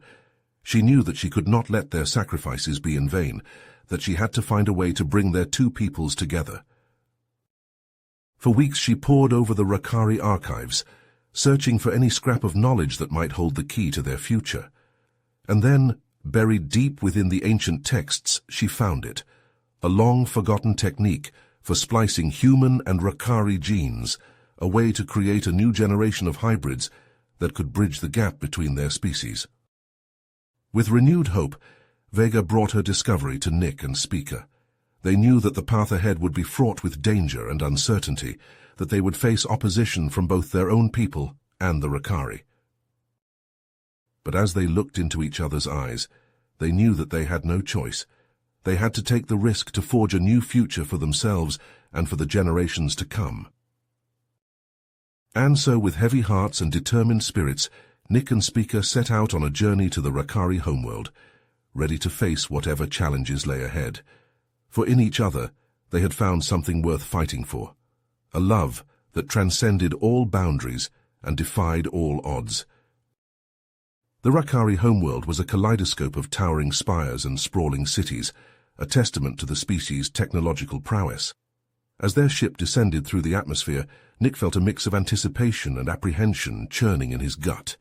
She knew that she could not let their sacrifices be in vain, that she had to find a way to bring their two peoples together. For weeks she pored over the Rakari archives, searching for any scrap of knowledge that might hold the key to their future. And then, buried deep within the ancient texts, she found it, a long-forgotten technique for splicing human and Rakari genes, a way to create a new generation of hybrids that could bridge the gap between their species. With renewed hope, Vega brought her discovery to Nick and Speaker. They knew that the path ahead would be fraught with danger and uncertainty, that they would face opposition from both their own people and the Rakari. But as they looked into each other's eyes, they knew that they had no choice. They had to take the risk to forge a new future for themselves and for the generations to come. And so, with heavy hearts and determined spirits, Nick and Speaker set out on a journey to the Rakari homeworld, ready to face whatever challenges lay ahead. For in each other, they had found something worth fighting for, a love that transcended all boundaries and defied all odds. The Rakari homeworld was a kaleidoscope of towering spires and sprawling cities, a testament to the species' technological prowess. As their ship descended through the atmosphere, Nick felt a mix of anticipation and apprehension churning in his gut.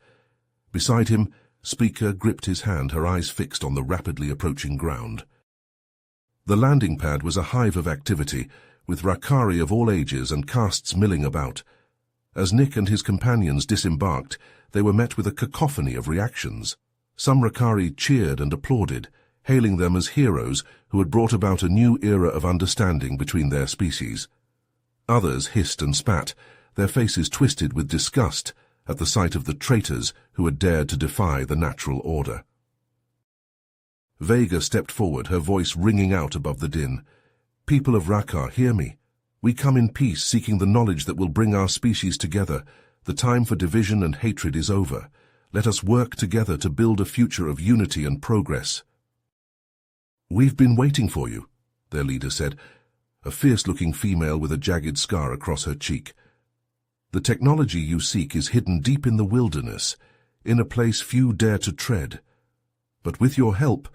Beside him, Speaker gripped his hand, her eyes fixed on the rapidly approaching ground. The landing pad was a hive of activity, with Rakari of all ages and castes milling about. As Nick and his companions disembarked, they were met with a cacophony of reactions. Some Rakari cheered and applauded, hailing them as heroes who had brought about a new era of understanding between their species. Others hissed and spat, their faces twisted with disgust at the sight of the traitors who had dared to defy the natural order. Vega stepped forward, her voice ringing out above the din. "People of Rakar, hear me. We come in peace, seeking the knowledge that will bring our species together. The time for division and hatred is over. Let us work together to build a future of unity and progress." "We've been waiting for you," their leader said, a fierce-looking female with a jagged scar across her cheek. "The technology you seek is hidden deep in the wilderness, in a place few dare to tread. But with your help,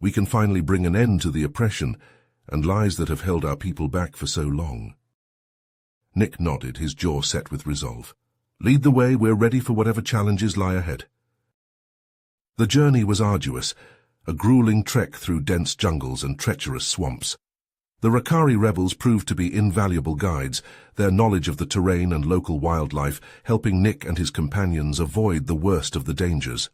we can finally bring an end to the oppression and lies that have held our people back for so long." Nick nodded, his jaw set with resolve. Lead the way, we're ready for whatever challenges lie ahead. The journey was arduous, a grueling trek through dense jungles and treacherous swamps. The Rakari rebels proved to be invaluable guides, their knowledge of the terrain and local wildlife helping Nick and his companions avoid the worst of the dangers.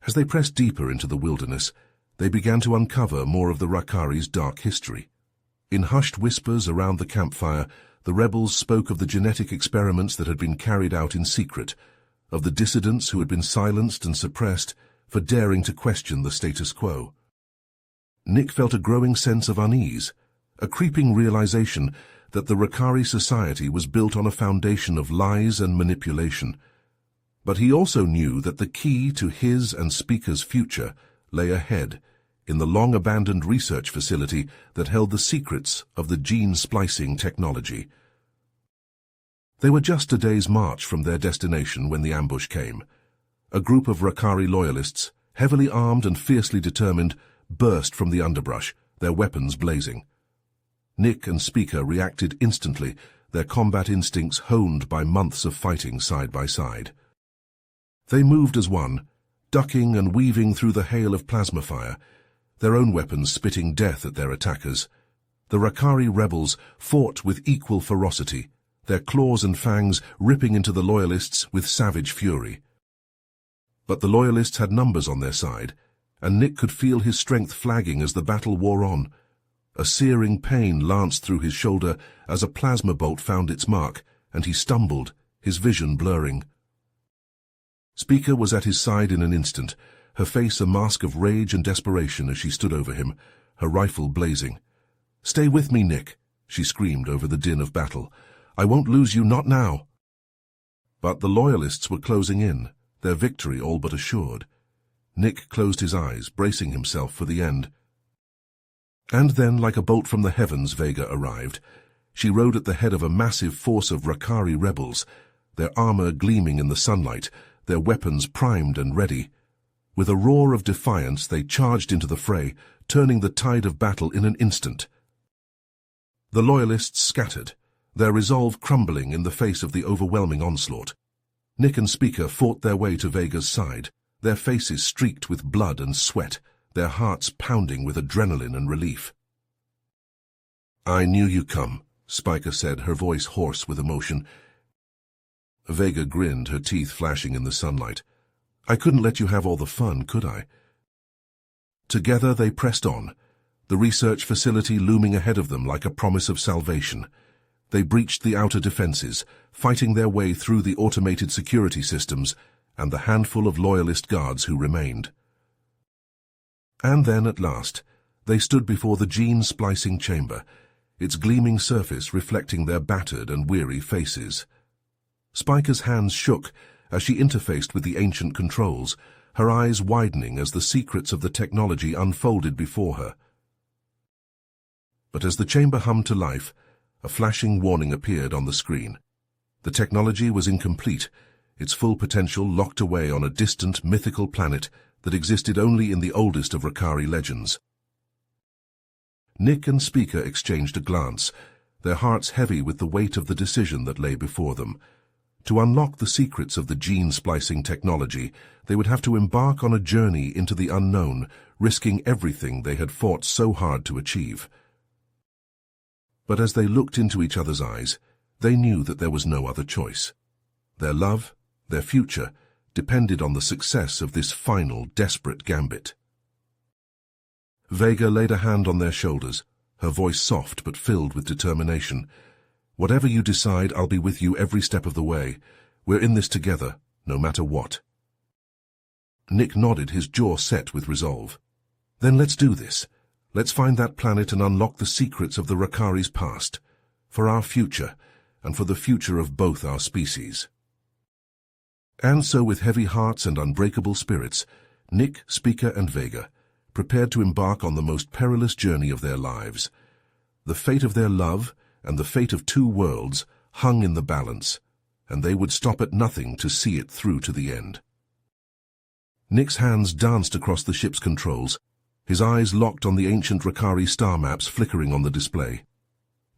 As they pressed deeper into the wilderness, they began to uncover more of the Rakari's dark history. In hushed whispers around the campfire, the rebels spoke of the genetic experiments that had been carried out in secret, of the dissidents who had been silenced and suppressed for daring to question the status quo. Nick felt a growing sense of unease, a creeping realization that the Rakari society was built on a foundation of lies and manipulation. But he also knew that the key to his and Speaker's future lay ahead, in the long-abandoned research facility that held the secrets of the gene splicing technology. They were just a day's march from their destination when the ambush came. A group of Rakari loyalists, heavily armed and fiercely determined, burst from the underbrush, their weapons blazing. Nick and Speaker reacted instantly, their combat instincts honed by months of fighting side by side. They moved as one, ducking and weaving through the hail of plasma fire, their own weapons spitting death at their attackers. The Rakari rebels fought with equal ferocity, their claws and fangs ripping into the loyalists with savage fury. But the loyalists had numbers on their side, and Nick could feel his strength flagging as the battle wore on. A searing pain lanced through his shoulder as a plasma bolt found its mark, and he stumbled, his vision blurring. Speaker was at his side in an instant, her face a mask of rage and desperation as she stood over him, her rifle blazing. "Stay with me, Nick," she screamed over the din of battle. "I won't lose you, not now." But the loyalists were closing in, their victory all but assured. Nick closed his eyes, bracing himself for the end. And then, like a bolt from the heavens, Vega arrived. She rode at the head of a massive force of Rakari rebels, their armor gleaming in the sunlight, their weapons primed and ready. With a roar of defiance, they charged into the fray, turning the tide of battle in an instant. The loyalists scattered, their resolve crumbling in the face of the overwhelming onslaught. Nick and Speaker fought their way to Vega's side, their faces streaked with blood and sweat, their hearts pounding with adrenaline and relief. "I knew you'd come," Spiker said, her voice hoarse with emotion. Vega grinned, her teeth flashing in the sunlight. "I couldn't let you have all the fun, could I?" Together they pressed on, the research facility looming ahead of them like a promise of salvation. They breached the outer defenses, fighting their way through the automated security systems and the handful of loyalist guards who remained. And then, at last, they stood before the gene-splicing chamber, its gleaming surface reflecting their battered and weary faces. Spiker's hands shook as she interfaced with the ancient controls, her eyes widening as the secrets of the technology unfolded before her. But as the chamber hummed to life, a flashing warning appeared on the screen. The technology was incomplete, its full potential locked away on a distant, mythical planet that existed only in the oldest of Rakari legends. Nick and Speaker exchanged a glance, their hearts heavy with the weight of the decision that lay before them. To unlock the secrets of the gene-splicing technology, they would have to embark on a journey into the unknown, risking everything they had fought so hard to achieve. But as they looked into each other's eyes, they knew that there was no other choice. Their love, their future, depended on the success of this final, desperate gambit. Vega laid a hand on their shoulders, her voice soft but filled with determination. "Whatever you decide, I'll be with you every step of the way. We're in this together, no matter what." Nick nodded, his jaw set with resolve. "Then let's do this. Let's find that planet and unlock the secrets of the Rakari's past, for our future, and for the future of both our species." And so, with heavy hearts and unbreakable spirits, Nick, Speaker, and Vega prepared to embark on the most perilous journey of their lives. The fate of their love and the fate of two worlds hung in the balance, and they would stop at nothing to see it through to the end. Nick's hands danced across the ship's controls, his eyes locked on the ancient Rakari star maps flickering on the display.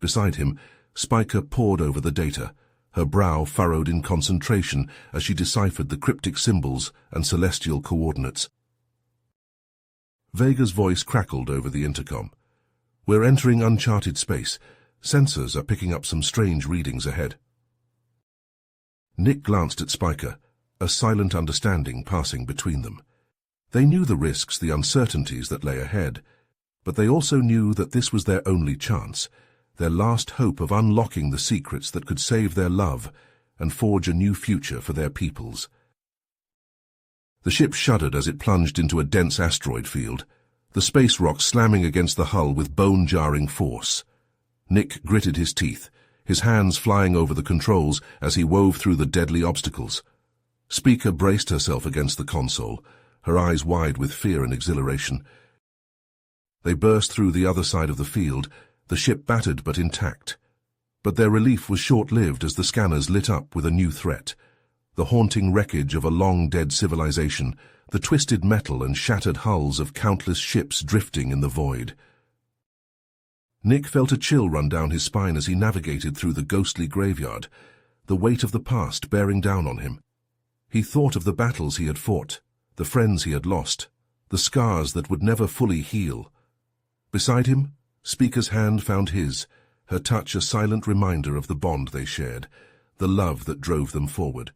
Beside him, Spiker pored over the data, her brow furrowed in concentration as she deciphered the cryptic symbols and celestial coordinates. Vega's voice crackled over the intercom. "We're entering uncharted space. Sensors are picking up some strange readings ahead." Nick glanced at Spiker, a silent understanding passing between them. They knew the risks, the uncertainties that lay ahead, but they also knew that this was their only chance, their last hope of unlocking the secrets that could save their love and forge a new future for their peoples. The ship shuddered as it plunged into a dense asteroid field, the space rock slamming against the hull with bone-jarring force. Nick gritted his teeth, his hands flying over the controls as he wove through the deadly obstacles. Spiker braced herself against the console, her eyes wide with fear and exhilaration. They burst through the other side of the field, the ship battered but intact. But their relief was short-lived as the scanners lit up with a new threat. The haunting wreckage of a long-dead civilization, the twisted metal and shattered hulls of countless ships drifting in the void. Nick felt a chill run down his spine as he navigated through the ghostly graveyard, the weight of the past bearing down on him. He thought of the battles he had fought, the friends he had lost, the scars that would never fully heal. Beside him, Spiker's hand found his, her touch a silent reminder of the bond they shared, the love that drove them forward.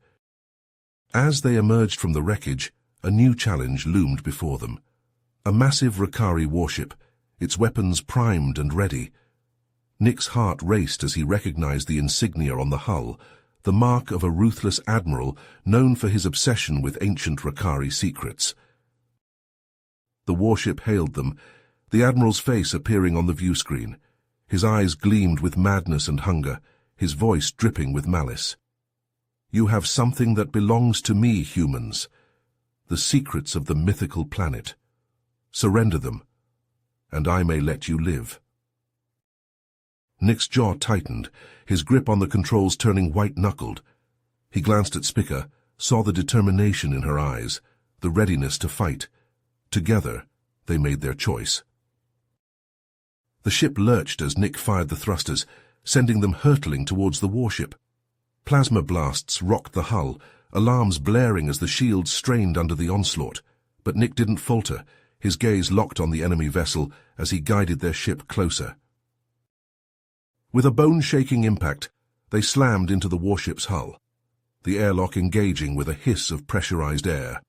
As they emerged from the wreckage, a new challenge loomed before them. A massive Rakari warship, its weapons primed and ready. Nick's heart raced as he recognized the insignia on the hull, the mark of a ruthless admiral known for his obsession with ancient Rakari secrets. The warship hailed them, the admiral's face appearing on the view screen. His eyes gleamed with madness and hunger, his voice dripping with malice. "You have something that belongs to me, humans. The secrets of the mythical planet. Surrender them, and I may let you live." Nick's jaw tightened, his grip on the controls turning white-knuckled. He glanced at Spiker, saw the determination in her eyes, the readiness to fight. Together, they made their choice. The ship lurched as Nick fired the thrusters, sending them hurtling towards the warship. Plasma blasts rocked the hull, alarms blaring as the shields strained under the onslaught. But Nick didn't falter, his gaze locked on the enemy vessel as he guided their ship closer. With a bone-shaking impact, they slammed into the warship's hull, the airlock engaging with a hiss of pressurized air.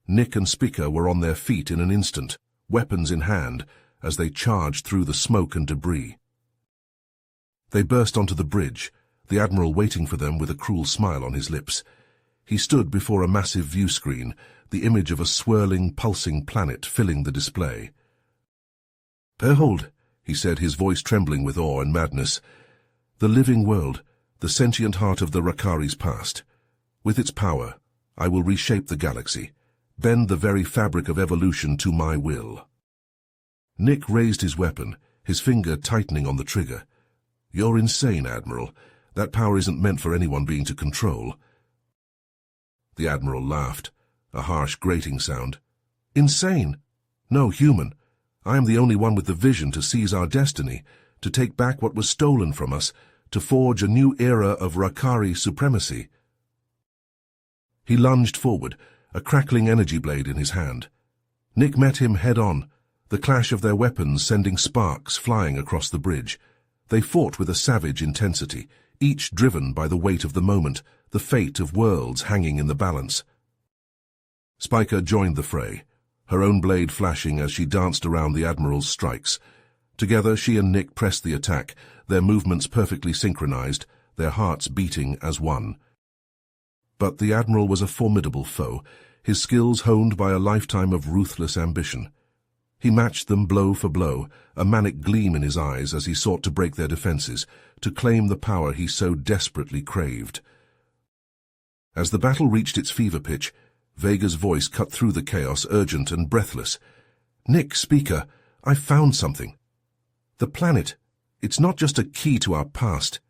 Nick and Spiker were on their feet in an instant, weapons in hand, as they charged through the smoke and debris. They burst onto the bridge, the admiral waiting for them with a cruel smile on his lips. He stood before a massive view screen, the image of a swirling, pulsing planet filling the display. "Behold," he said, his voice trembling with awe and madness, "the living world, the sentient heart of the Rakari's past. With its power, I will reshape the galaxy, bend the very fabric of evolution to my will." Nick raised his weapon, his finger tightening on the trigger. "You're insane, Admiral. That power isn't meant for anyone being to control." The Admiral laughed, a harsh grating sound. "Insane? No, human. I am the only one with the vision to seize our destiny, to take back what was stolen from us, to forge a new era of Rakari supremacy." He lunged forward, a crackling energy blade in his hand. Nick met him head-on, the clash of their weapons sending sparks flying across the bridge. They fought with a savage intensity, each driven by the weight of the moment, the fate of worlds hanging in the balance. Spiker joined the fray, her own blade flashing as she danced around the Admiral's strikes. Together, she and Nick pressed the attack, their movements perfectly synchronized, their hearts beating as one. But the Admiral was a formidable foe, his skills honed by a lifetime of ruthless ambition. He matched them blow for blow, a manic gleam in his eyes as he sought to break their defenses, to claim the power he so desperately craved. As the battle reached its fever pitch, Vega's voice cut through the chaos, urgent and breathless. "Nick, Spiker, I've found something. The planet, it's not just a key to our past.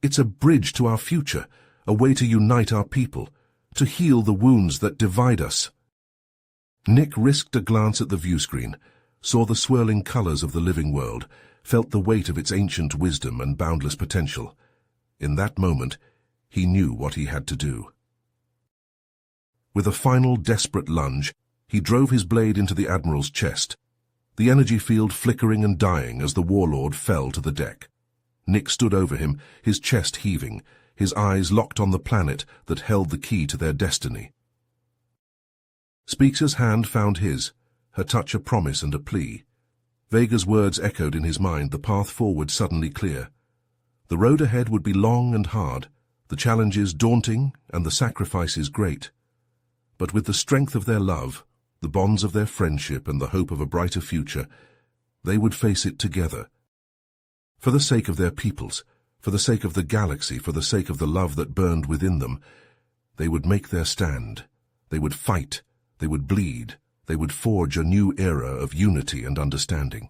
It's a bridge to our future, a way to unite our people, to heal the wounds that divide us." Nick risked a glance at the view screen, saw the swirling colors of the living world, felt the weight of its ancient wisdom and boundless potential. In that moment, He knew what he had to do. With a final desperate lunge, he drove his blade into the Admiral's chest, the energy field flickering and dying as the warlord fell to the deck. Nick stood over him, his chest heaving, his eyes locked on the planet that held the key to their destiny. Speaker's hand found his, her touch a promise and a plea. Vega's words echoed in his mind, the path forward suddenly clear. The road ahead would be long and hard, the challenges daunting and the sacrifices great. But with the strength of their love, the bonds of their friendship and the hope of a brighter future, they would face it together. For the sake of their peoples, for the sake of the galaxy, for the sake of the love that burned within them, they would make their stand. They would fight, they would bleed, they would forge a new era of unity and understanding.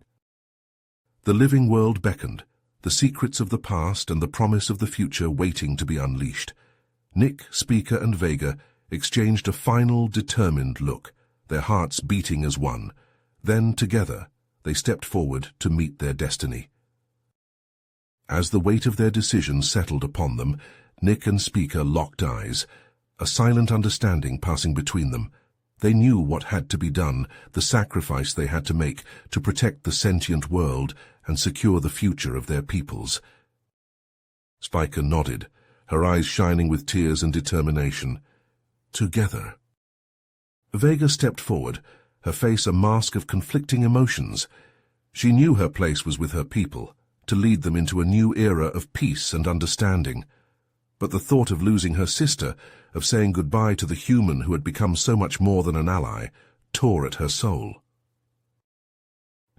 The living world beckoned, the secrets of the past and the promise of the future waiting to be unleashed. Nick, Speaker, and Vega exchanged a final, determined look, their hearts beating as one. Then, together, they stepped forward to meet their destiny. As the weight of their decision settled upon them, Nick and Speaker locked eyes, a silent understanding passing between them. They knew what had to be done, the sacrifice they had to make to protect the sentient world and secure the future of their peoples. Spiker nodded, her eyes shining with tears and determination. Together. Vega stepped forward, her face a mask of conflicting emotions. She knew her place was with her people, to lead them into a new era of peace and understanding. But the thought of losing her sister, of saying goodbye to the human who had become so much more than an ally, tore at her soul.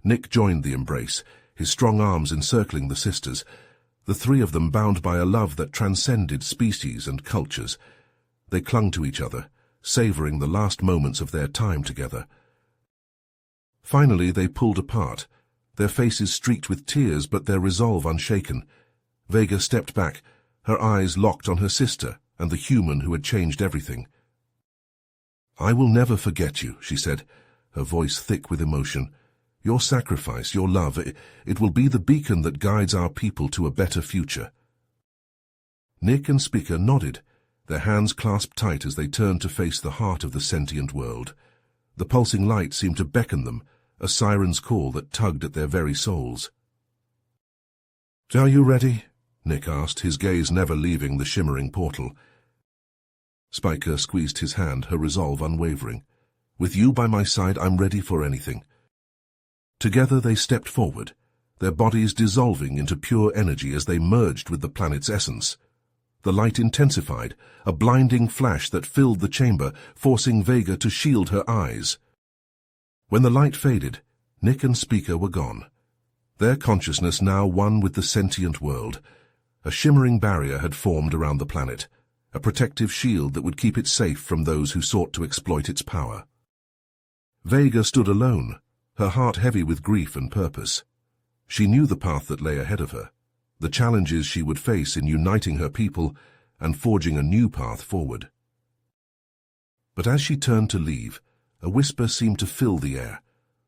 Nick joined the embrace, his strong arms encircling the sisters, the three of them bound by a love that transcended species and cultures. They clung to each other, savoring the last moments of their time together. Finally, they pulled apart, their faces streaked with tears but their resolve unshaken. Vega stepped back, her eyes locked on her sister and the human who had changed everything. "I will never forget you," she said, her voice thick with emotion. "Your sacrifice, your love, it will be the beacon that guides our people to a better future." Nick and Speaker nodded, their hands clasped tight as they turned to face the heart of the sentient world. The pulsing light seemed to beckon them, a siren's call that tugged at their very souls. "Are you ready?" Nick asked, his gaze never leaving the shimmering portal. Spiker squeezed his hand, her resolve unwavering. "With you by my side, I'm ready for anything." Together they stepped forward, their bodies dissolving into pure energy as they merged with the planet's essence. The light intensified, a blinding flash that filled the chamber, forcing Vega to shield her eyes. When the light faded, Nick and Speaker were gone, their consciousness now one with the sentient world. A shimmering barrier had formed around the planet, a protective shield that would keep it safe from those who sought to exploit its power. Vega stood alone, her heart heavy with grief and purpose. She knew the path that lay ahead of her, the challenges she would face in uniting her people and forging a new path forward. But as she turned to leave, a whisper seemed to fill the air,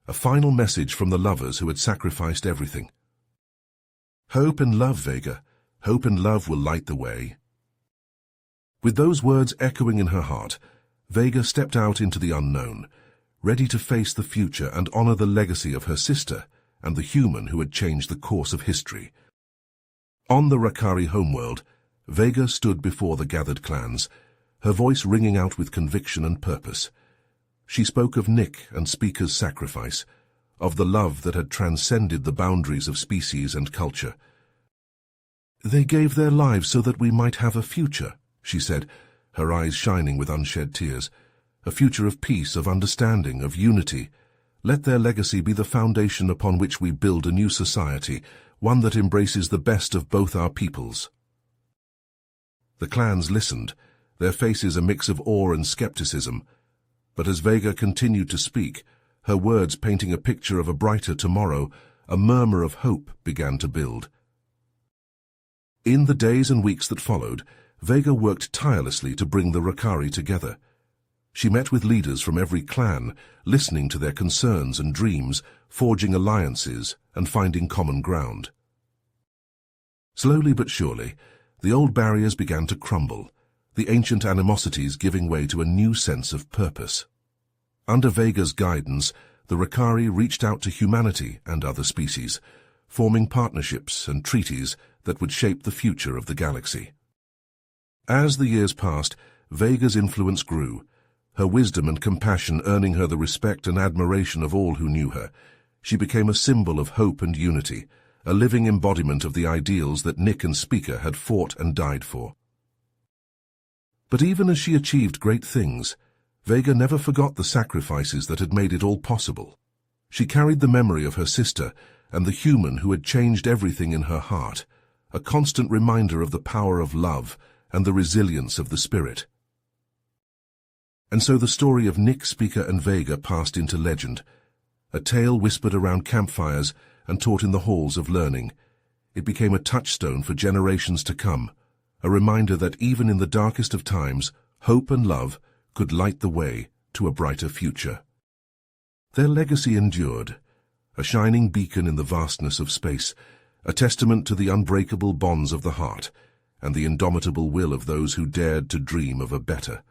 a final message from the lovers who had sacrificed everything. "Hope and love, Vega. Hope and love will light the way." With those words echoing in her heart, Vega stepped out into the unknown, ready to face the future and honor the legacy of her sister and the human who had changed the course of history. On the Rakari homeworld, Vega stood before the gathered clans, her voice ringing out with conviction and purpose. She spoke of Nick and Speaker's sacrifice, of the love that had transcended the boundaries of species and culture. "They gave their lives so that we might have a future," she said, her eyes shining with unshed tears. "A future of peace, of understanding, of unity. Let their legacy be the foundation upon which we build a new society, one that embraces the best of both our peoples." The clans listened, their faces a mix of awe and skepticism. But as Vega continued to speak, her words painting a picture of a brighter tomorrow, a murmur of hope began to build. In the days and weeks that followed, Vega worked tirelessly to bring the Rakari together. She met with leaders from every clan, listening to their concerns and dreams, forging alliances and finding common ground. Slowly but surely, The old barriers began to crumble, the ancient animosities giving way to a new sense of purpose. Under Vega's guidance, the Ricari reached out to humanity and other species, forming partnerships and treaties that would shape the future of the galaxy. As the years passed, Vega's influence grew, her wisdom and compassion earning her the respect and admiration of all who knew her. She became a symbol of hope and unity, a living embodiment of the ideals that Nick and Speaker had fought and died for. But even as she achieved great things, Vega never forgot the sacrifices that had made it all possible. She carried the memory of her sister and the human who had changed everything in her heart, a constant reminder of the power of love and the resilience of the spirit. And so the story of Nick, Speaker, and Vega passed into legend, a tale whispered around campfires and taught in the halls of learning. It became a touchstone for generations to come, a reminder that even in the darkest of times, hope and love could light the way to a brighter future. Their legacy endured, a shining beacon in the vastness of space, a testament to the unbreakable bonds of the heart and the indomitable will of those who dared to dream of a better.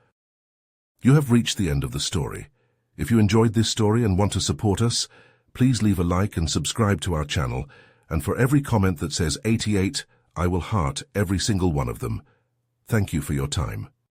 You have reached the end of the story. If you enjoyed this story and want to support us, please leave a like and subscribe to our channel, and for every comment that says 88, I will heart every single one of them. Thank you for your time.